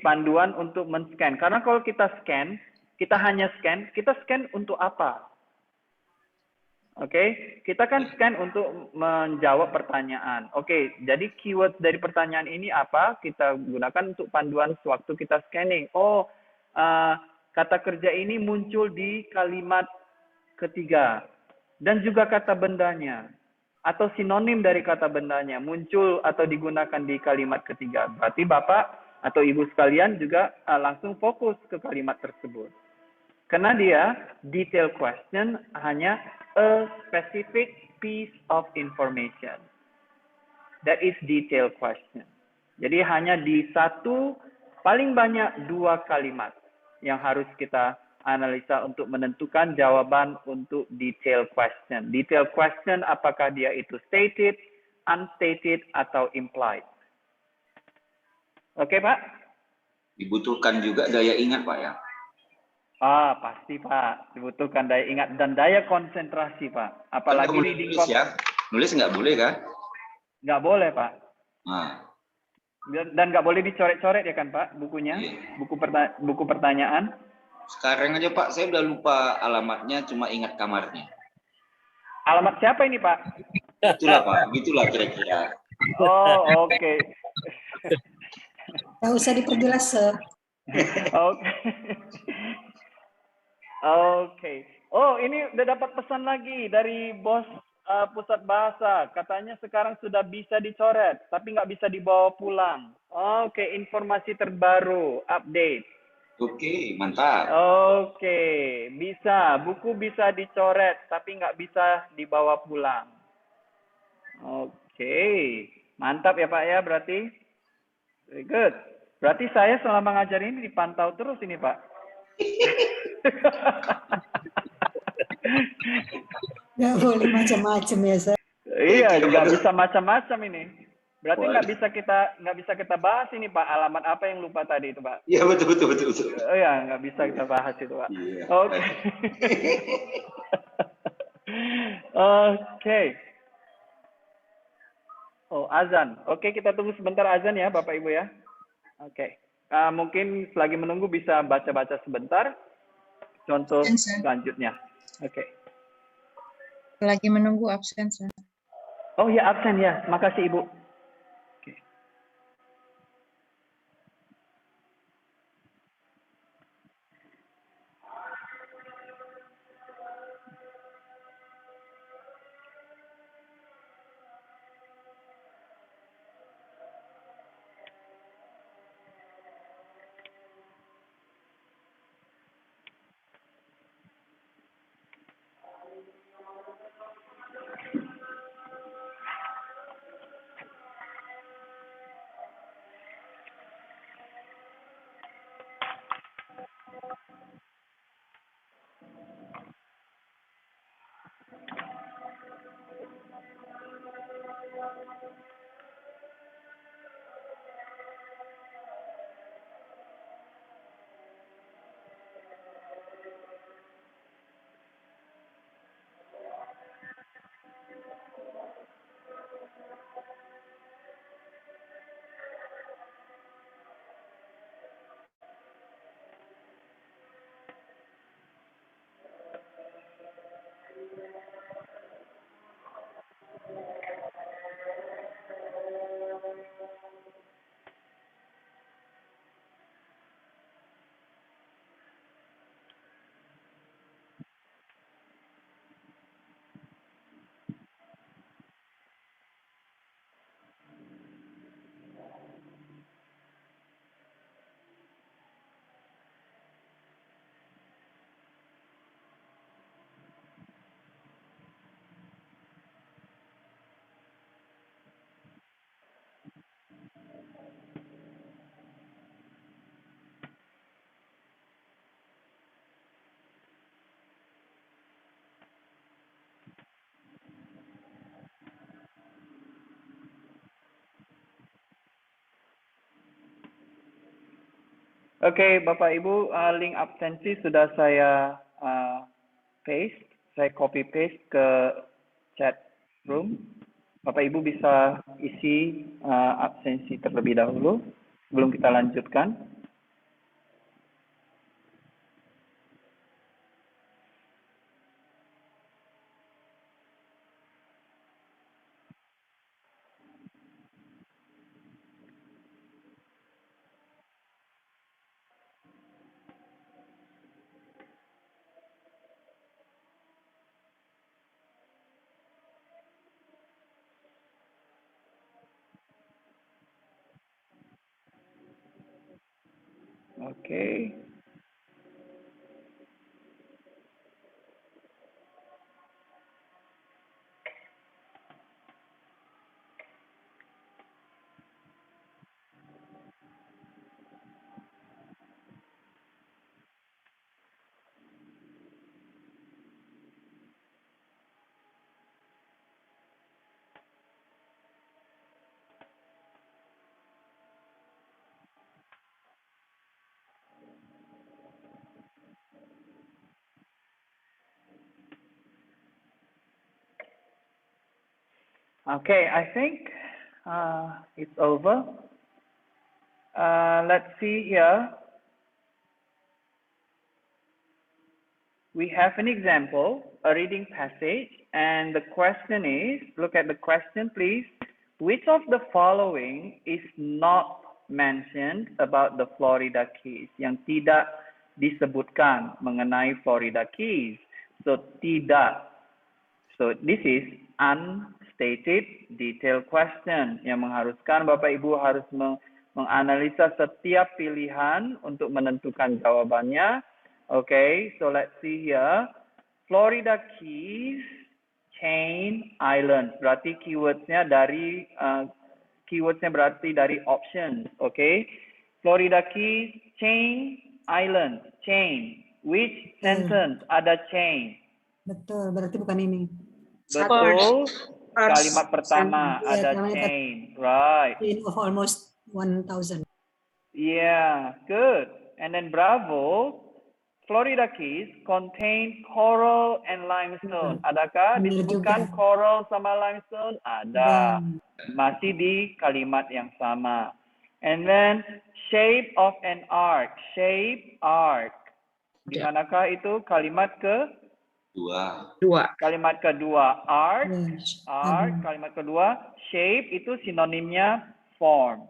Panduan untuk men-scan. Karena kalau kita scan, kita hanya scan, kita scan untuk apa? Kita kan scan untuk menjawab pertanyaan. Jadi keyword dari pertanyaan ini apa? Kita gunakan untuk panduan sewaktu kita scanning. Kata kerja ini muncul di kalimat ketiga, dan juga kata bendanya atau sinonim dari kata bendanya muncul atau digunakan di kalimat ketiga. Berarti Bapak atau Ibu sekalian juga langsung fokus ke kalimat tersebut. Karena dia detail question hanya a specific piece of information. That is detail question. Jadi hanya di satu, paling banyak 2 kalimat yang harus kita analisa untuk menentukan jawaban untuk detail question. Detail question apakah dia itu stated, unstated, atau implied. Oke, Pak? Dibutuhkan juga daya ingat, Pak ya. Pasti Pak. Dibutuhkan daya ingat dan daya konsentrasi, Pak. Apalagi reading nulis ya. Nulis nggak boleh kan? Nggak boleh, Pak. Nah. Dan nggak boleh dicoret-coret ya kan, Pak, bukunya? Iya. Buku pertanyaan. Sekarang aja Pak, saya udah lupa alamatnya, cuma ingat kamarnya. Alamat siapa ini Pak? Itulah Pak, gitulah kira-kira. Oh, oke. Nggak usah diperjelas, Sir. Oke. Oke. Oh, ini udah dapat pesan lagi dari bos pusat bahasa. Katanya sekarang sudah bisa dicoret, tapi nggak bisa dibawa pulang. Oke, informasi terbaru, update. Oke, mantap. Oke, bisa. Buku bisa dicoret, tapi nggak bisa dibawa pulang. Oke, mantap ya Pak ya berarti. Very good. Berarti saya selama ngajar ini dipantau terus ini Pak. Nggak boleh macam-macam ya, Sir. Iya, nggak bisa macam-macam ini. Berarti nggak bisa kita bahas ini Pak, alamat apa yang lupa tadi itu Pak? Iya betul. Oh ya, nggak bisa kita bahas itu Pak. Iya. Oke. Oke. Oh azan. Oke, kita tunggu sebentar azan ya Bapak Ibu ya. Oke. Mungkin selagi menunggu bisa baca-baca sebentar. Contoh selanjutnya. Oke. Lagi menunggu absen, Sir. Oh ya absen ya. Makasih Ibu. Oke, Bapak Ibu, link absensi sudah saya paste, saya copy paste ke chat room. Bapak Ibu bisa isi absensi terlebih dahulu sebelum kita lanjutkan. Okay. Okay, I think it's over. Let's see here. We have an example, a reading passage, and the question is, look at the question please. Which of the following is not mentioned about the Florida Keys? Yang tidak disebutkan mengenai Florida Keys. So, tidak. So, this is unstated detailed question yang mengharuskan Bapak Ibu harus menganalisa setiap pilihan untuk menentukan jawabannya. Okay, so let's see here. Florida Keys, chain, island. Berarti keywordsnya dari berarti dari options. Okay, Florida Keys, chain, island, chain. Which sentence ada chain? Betul, berarti bukan ini. Betul. Kalimat pertama ada chain, right? Chain of almost 1,000. Yeah, good. And then bravo. Florida Keys contain coral and limestone. Adakah disebutkan coral sama limestone? Ada. Masih di kalimat yang sama. And then shape of an arc. Shape, arc. Di manakah itu kalimat Dua. Kalimat kedua. Arc. Arc. Kalimat kedua. Shape itu sinonimnya form.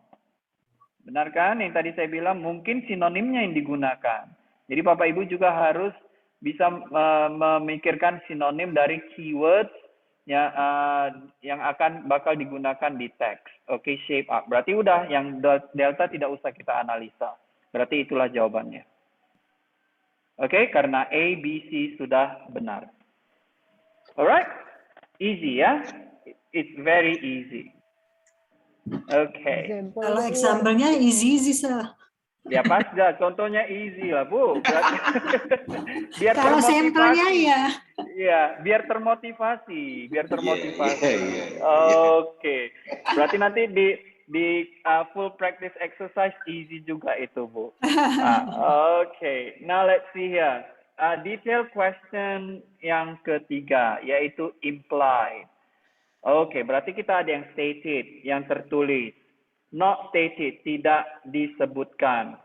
Benar kan? Yang tadi saya bilang mungkin sinonimnya yang digunakan. Jadi Bapak Ibu juga harus bisa memikirkan sinonim dari keywords yang akan bakal digunakan di teks. Oke, shape up. Berarti udah yang delta tidak usah kita analisa. Berarti itulah jawabannya. Oke, karena A, B, C sudah benar. Alright, easy ya. It's very easy. Oke. Kalau example-nya easy sir. Ya pas dah, contohnya easy lah Bu. Berarti, biar kalau sampelnya ya. Iya, biar termotivasi, Oke. Berarti nanti di full practice exercise easy juga itu Bu. Oke. Now let's see here. Detail question yang ketiga yaitu implied. Oke, berarti kita ada yang stated, yang tertulis. Not stated, tidak disebutkan.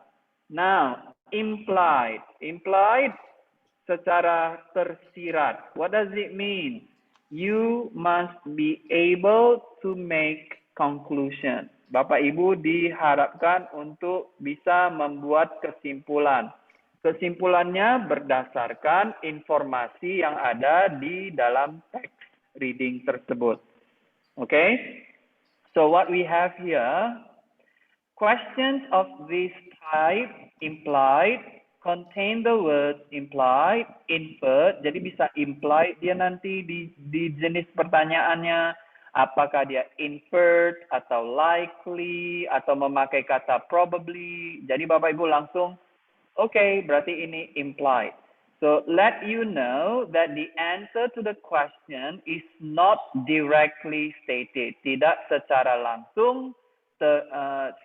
Now, implied. Implied secara tersirat. What does it mean? You must be able to make conclusion. Bapak Ibu diharapkan untuk bisa membuat kesimpulan. Kesimpulannya berdasarkan informasi yang ada di dalam teks reading tersebut. Okay? So what we have here, questions of this type, implied, contain the words implied, inferred. Jadi bisa implied dia nanti di jenis pertanyaannya. Apakah dia inferred atau likely atau memakai kata probably. Jadi Bapak Ibu langsung, okay, berarti ini implied. So let you know that the answer to the question is not directly stated. Tidak secara langsung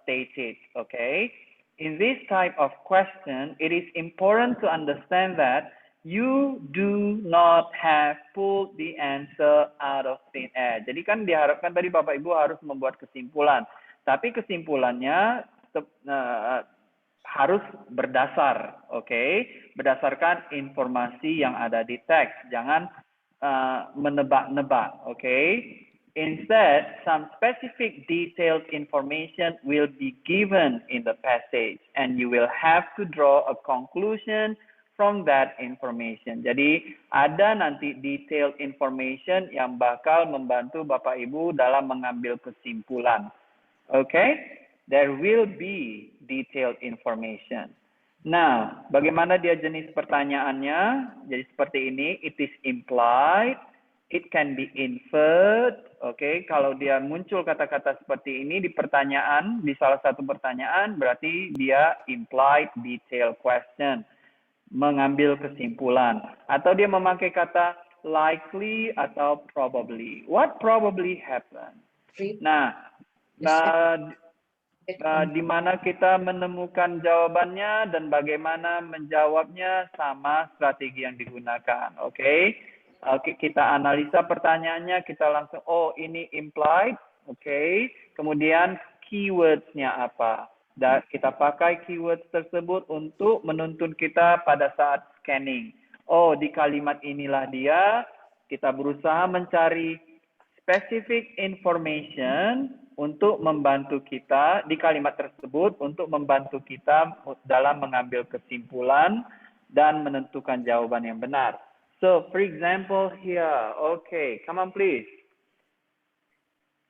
stated. Okay. In this type of question, it is important to understand that you do not have pulled the answer out of thin air. Jadi kan diharapkan tadi Bapak Ibu harus membuat kesimpulan. Tapi kesimpulannya harus berdasar, berdasarkan informasi yang ada di teks. Jangan menebak-nebak, Instead, some specific detailed information will be given in the passage, and you will have to draw a conclusion from that information. Jadi ada nanti detailed information yang bakal membantu Bapak Ibu dalam mengambil kesimpulan. There will be detailed information. Nah, bagaimana dia jenis pertanyaannya? Jadi seperti ini, it is implied, it can be inferred. Oke, kalau dia muncul kata-kata seperti ini di pertanyaan, di salah satu pertanyaan, berarti dia implied detailed question, mengambil kesimpulan. Atau dia memakai kata likely atau probably. What probably happened? Nah, di mana kita menemukan jawabannya dan bagaimana menjawabnya sama strategi yang digunakan. Oke, kita analisa pertanyaannya, kita langsung, oh ini implied, oke. Kemudian keywords-nya apa? Dan kita pakai keywords tersebut untuk menuntun kita pada saat scanning. Oh, di kalimat inilah dia, kita berusaha mencari specific information untuk membantu kita di kalimat tersebut, untuk membantu kita dalam mengambil kesimpulan dan menentukan jawaban yang benar. So, for example here, okay, come on please.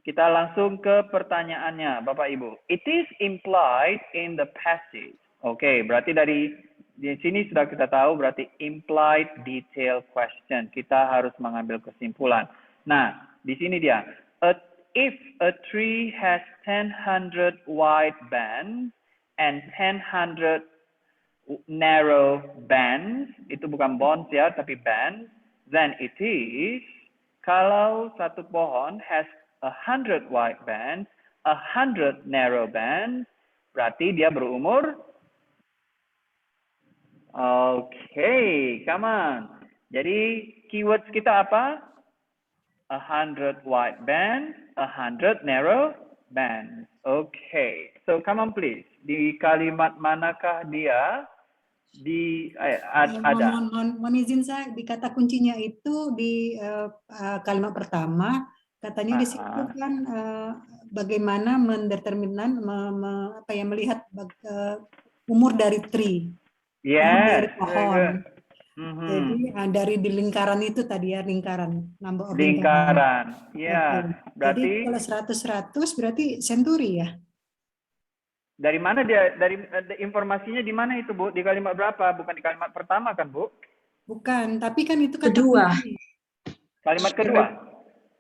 Kita langsung ke pertanyaannya, Bapak Ibu. It is implied in the passage. Okay, berarti di sini sudah kita tahu berarti implied detailed question. Kita harus mengambil kesimpulan. Nah, di sini dia. If a tree has 1000 wide bands and 1000 narrow bands, itu bukan bonds ya, tapi bands, then it is, kalau satu pohon has 100 wide bands, 100 narrow bands, berarti dia berumur, okay, come on. Jadi keywords kita apa? 100 wide bands, 100 narrow bands. Okay, so come on please. Di kalimat manakah dia ada? Mohon izin saya, di kata kuncinya itu di kalimat pertama, katanya di situ kan bagaimana mendeterminan, melihat umur dari tree, umur dari pohon. Jadi dari di lingkaran itu tadi ya, lingkaran, number of lingkaran. Ya, berarti jadi kalau 100 berarti century ya. Dari mana dia? Dari informasinya di mana itu, Bu? Di kalimat berapa? Bukan di kalimat pertama kan, Bu? Bukan, tapi kan itu kata kedua. kunci. Kalimat kedua.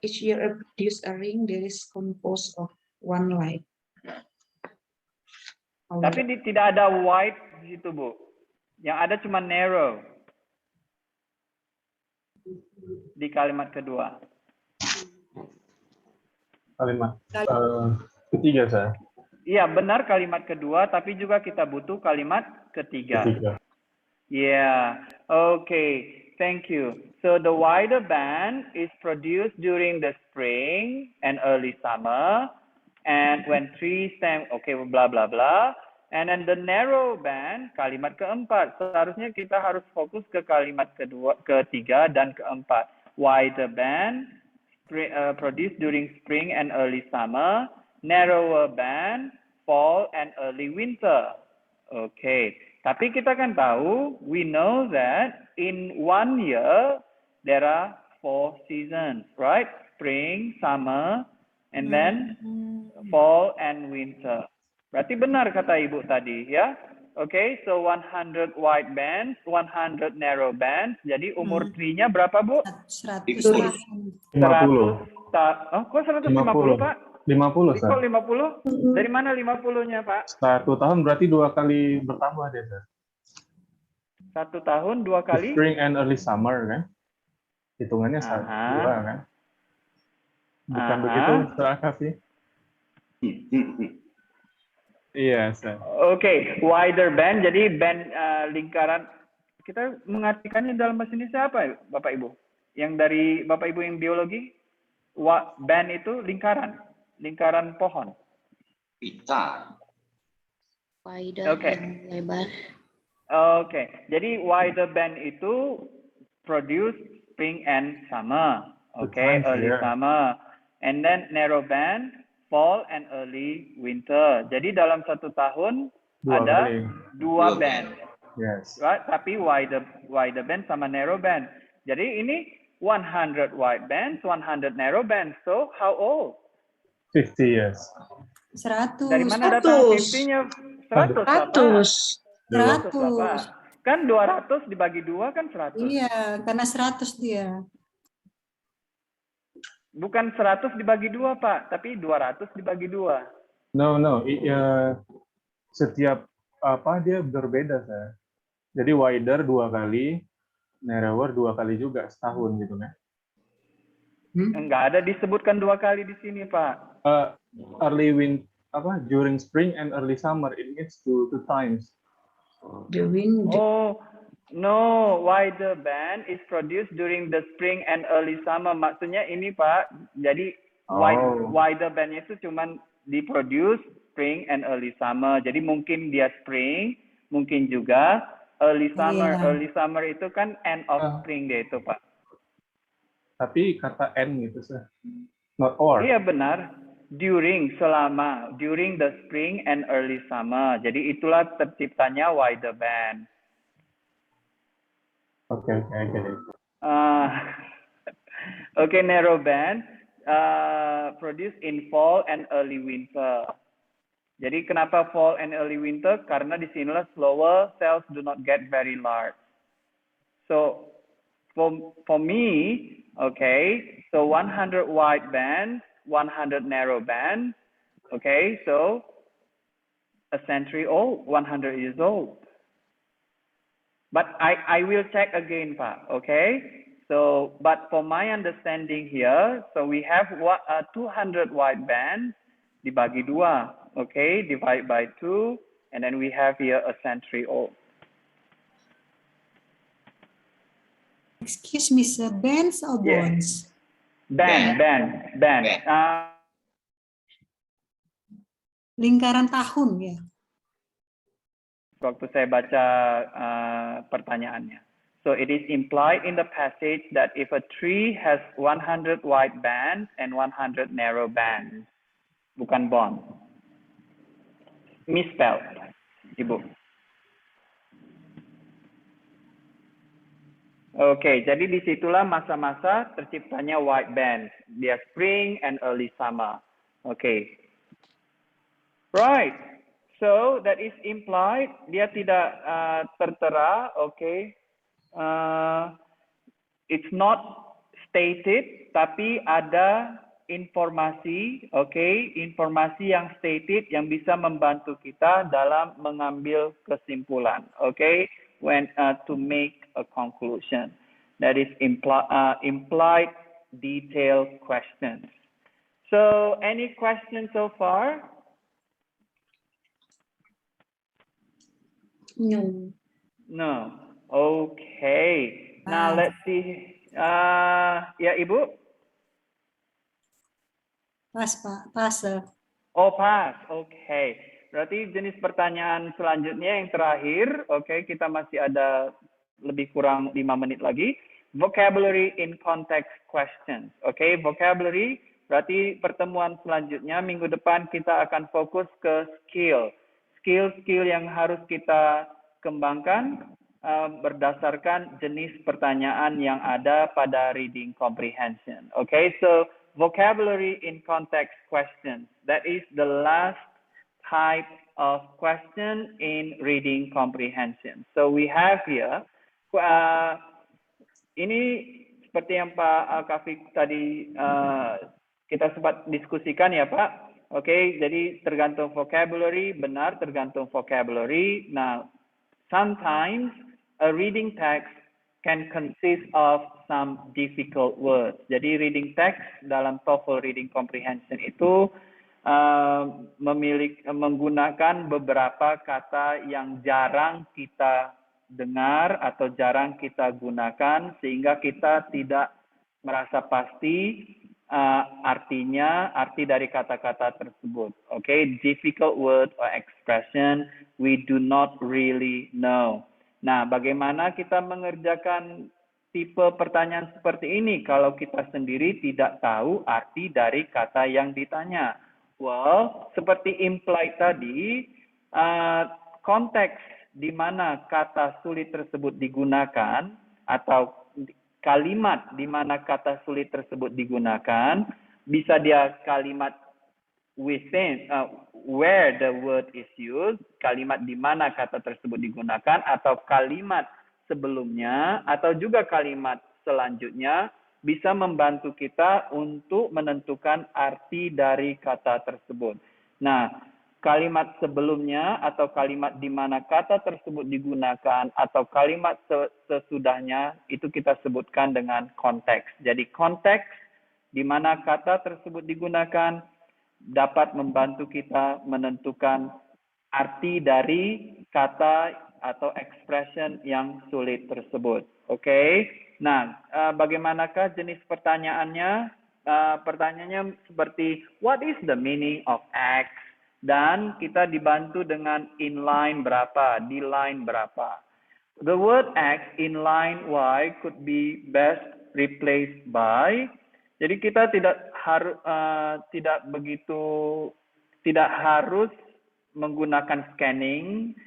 Each year produce a ring that is composed of one light. Tapi tidak ada wide di situ, Bu. Yang ada cuma narrow. Di kalimat kedua. Kalimat ketiga saya. Iya, benar kalimat kedua, tapi juga kita butuh kalimat ketiga. Yeah, okay, thank you. So the wider band is produced during the spring and early summer, and when trees stand, okay, blah blah blah. And then the narrow band, kalimat keempat. Seharusnya kita harus fokus ke kalimat ketiga dan keempat. Wider band produced during spring and early summer. Narrower band, fall and early winter. Okay. Tapi kita kan tahu, we know that in 1 year, there are 4 seasons, right? Spring, summer, and then fall and winter. Berarti benar kata Ibu tadi, ya? Okay, so 100 wide bands, 100 narrow bands. Jadi umur tree-nya berapa, Bu? 100. 50. Oh, kok 150, Pak? 50, kok 50? Dari mana 50-nya, Pak? 1 tahun berarti 2 kali bertambah deh, Sir. 1 tahun 2 kali? Spring and early summer, kan? Hitungannya 2, kan? Bukan begitu, Sir Akafi? Iya, Sir. Oke, wider band, jadi band lingkaran. Kita mengartikannya dalam bahasa Indonesia apa, Bapak Ibu? Yang dari Bapak Ibu yang biologi, band itu lingkaran. Lingkaran pohon. Pita. Wider Okay. lebar. Oke, jadi wider band itu produce spring and summer. Okay, early summer. And then narrow band, fall and early winter. Jadi dalam 1 tahun ada 2 band. Yes. Right? Tapi wider band sama narrow band. Jadi ini 100 wide bands, 100 narrow bands. So how old? 50 years. 100. Dari mana datang 50-nya? 100. 200 lah, Pak. 100. Kan 200 dibagi 2 kan 100. Iya, karena 100 dia. Bukan 100 dibagi 2, Pak, tapi 200 dibagi 2. No, setiap dia berbeda, saya. Jadi wider 2 kali, narrower 2 kali juga setahun gitu kan. Enggak ada disebutkan 2 kali di sini, Pak. During spring and early summer it needs two times. Oh, no, wider band is produced during the spring and early summer. Maksudnya ini, Pak. Jadi wider bandnya itu cuman diproduce spring and early summer. Jadi mungkin dia spring, mungkin juga early summer. Iya. Early summer itu kan end of spring dia itu, Pak. Tapi kata N gitu, sih. Not or. Iya benar. During, selama, during the spring and early summer. Jadi itulah terciptanya wider band. Okay, I get it. Okay, narrow band produced in fall and early winter. Jadi kenapa fall and early winter? Karena di sinilah slower cells do not get very large. So for me, okay, so 100 wide band, 100 narrow band, okay, so a century old, 100 years old. But I will check again, Pak, okay? So, but for my understanding here, so we have 200 wide band dibagi 2, okay, divide by 2, and then we have here a century old. Excuse me, sir, bands or bonds? Band. Lingkaran tahun ya. Waktu saya baca pertanyaannya. So it is implied in the passage that if a tree has 100 wide bands and 100 narrow bands, bukan bond. Misspelled, Ibu. Oke, jadi disitulah masa-masa terciptanya wide band. Dia spring and early summer. Oke. Right. So that is implied. Dia tidak tertera. Oke. It's not stated, tapi ada informasi. Oke, informasi yang stated yang bisa membantu kita dalam mengambil kesimpulan. Oke. When to make a conclusion, that is implied detailed questions. So, any questions so far? No. No. Okay. Now let's see. Ya, Ibu. Pas, Pak. Pas. Oh, pas. Okay. Berarti jenis pertanyaan selanjutnya yang terakhir, oke, kita masih ada lebih kurang 5 menit lagi. Vocabulary in context questions. Oke, vocabulary berarti pertemuan selanjutnya minggu depan kita akan fokus ke skill. Skill-skill yang harus kita kembangkan berdasarkan jenis pertanyaan yang ada pada reading comprehension. Okay, so vocabulary in context questions. That is the last type of question in reading comprehension. So we have here, ini seperti yang Pak Kafik tadi kita sempat diskusikan ya Pak. Oke, jadi tergantung vocabulary, benar tergantung vocabulary. Nah, sometimes a reading text can consist of some difficult words. Jadi reading text dalam TOEFL reading comprehension itu menggunakan beberapa kata yang jarang kita dengar atau jarang kita gunakan sehingga kita tidak merasa pasti arti dari kata-kata tersebut. Okay, difficult word or expression we do not really know. Nah, bagaimana kita mengerjakan tipe pertanyaan seperti ini kalau kita sendiri tidak tahu arti dari kata yang ditanya? Well, seperti implied tadi, konteks di mana kata sulit tersebut digunakan atau kalimat di mana kata sulit tersebut digunakan, bisa dia kalimat within where the word is used, kalimat di mana kata tersebut digunakan, atau kalimat sebelumnya, atau juga kalimat selanjutnya bisa membantu kita untuk menentukan arti dari kata tersebut. Nah, kalimat sebelumnya atau kalimat di mana kata tersebut digunakan atau kalimat sesudahnya itu kita sebutkan dengan konteks. Jadi konteks di mana kata tersebut digunakan dapat membantu kita menentukan arti dari kata atau expression yang sulit tersebut. Oke. Nah, bagaimanakah jenis pertanyaannya? Pertanyaannya seperti what is the meaning of X? Dan kita dibantu dengan inline berapa, di line berapa. The word X in line Y could be best replaced by. Jadi kita tidak harus menggunakan scanning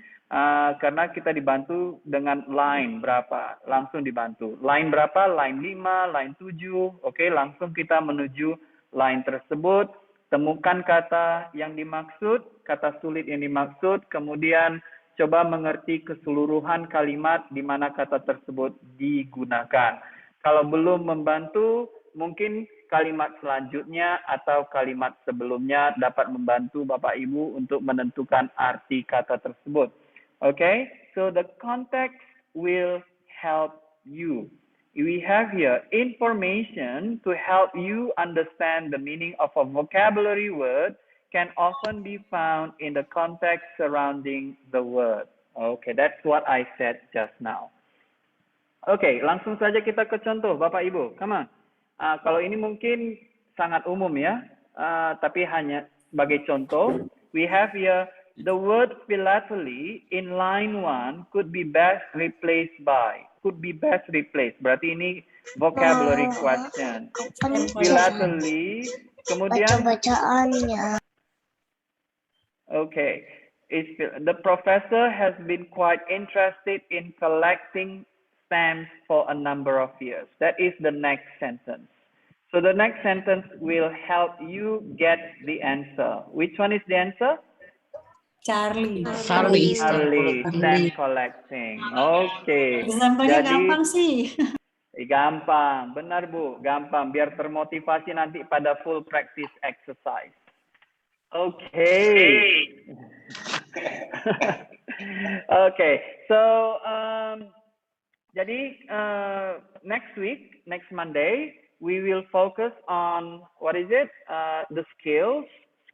karena kita dibantu dengan line berapa, langsung dibantu. Line berapa? Line 5, line 7. Oke, langsung kita menuju line tersebut, temukan kata yang dimaksud, kata sulit yang dimaksud, kemudian coba mengerti keseluruhan kalimat di mana kata tersebut digunakan. Kalau belum membantu, mungkin kalimat selanjutnya atau kalimat sebelumnya dapat membantu Bapak Ibu untuk menentukan arti kata tersebut. Okay, so the context will help you. We have here information to help you understand the meaning of a vocabulary word can often be found in the context surrounding the word. Okay, that's what I said just now. Okay, langsung saja kita ke contoh Bapak Ibu. Come on. Kalau ini mungkin sangat umum ya, tapi hanya sebagai contoh. We have here the word philately in line 1 could be best replaced by. Could be best replaced. Berarti ini vocabulary question. Philately, kemudian bacaannya. Okay. The professor has been quite interested in collecting stamps for a number of years. That is the next sentence. So the next sentence will help you get the answer. Which one is the answer? Charlie. Stamp collecting. Okay. Example-nya gampang sih. Gampang, benar Bu, gampang. Biar termotivasi nanti pada full practice exercise. Okay. Okay. So jadi next Monday, we will focus on what is it? The skills.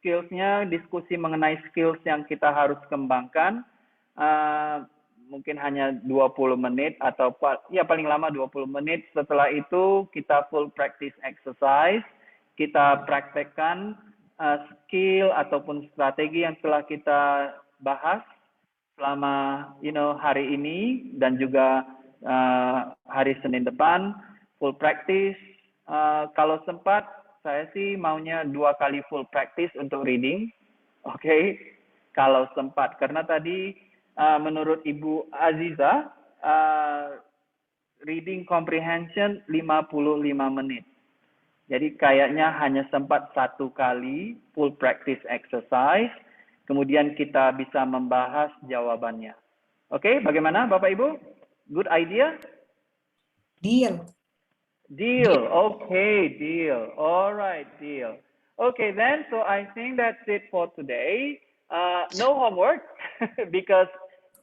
Skills-nya diskusi mengenai skills yang kita harus kembangkan. Mungkin hanya 20 menit atau ya paling lama 20 menit. Setelah itu kita full practice exercise. Kita praktekkan skill ataupun strategi yang telah kita bahas selama hari ini dan juga hari Senin depan. Full practice. Kalau sempat, saya sih maunya 2 kali full practice untuk reading. Oke, kalau sempat. Karena tadi menurut Ibu Aziza, reading comprehension 55 menit. Jadi kayaknya hanya sempat 1 kali full practice exercise. Kemudian kita bisa membahas jawabannya. Oke, bagaimana Bapak Ibu? Good idea? Deal. Okay, deal. All right, deal. Okay, then, so I think that's it for today. No homework because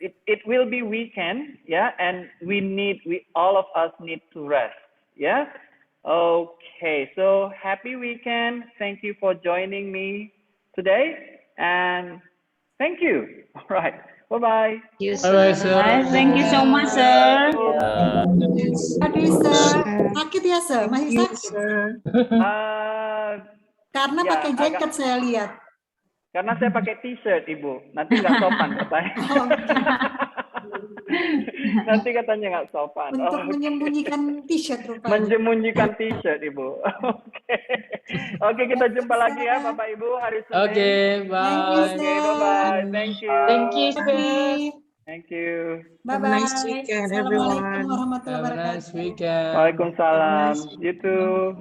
it will be weekend, yeah, and all of us need to rest, yeah. Okay, so happy weekend. Thank you for joining me today, and thank you. All right. Bye-bye. Bye-bye, sir. Thank you so much, sir. Aduh, sir. Sakit ya, sir? Masih sakit? Karena ya, pakai jaket saya lihat. Karena saya pakai t-shirt, Ibu. Nanti nggak sopan katanya. Nanti katanya nggak sopan. Untuk menyembunyikan t-shirt rupanya. Menyembunyikan t-shirt, Ibu. Oke, kita jumpa lagi ya Bapak Ibu hari Senin. Oke, bye. Bye-bye. Thank you. Thank you, sir. Thank you. Bye-bye. Have a nice weekend, everyone. Assalamualaikum warahmatullahi Have a wabarakatuh. nice weekend. Waalaikumsalam. You too.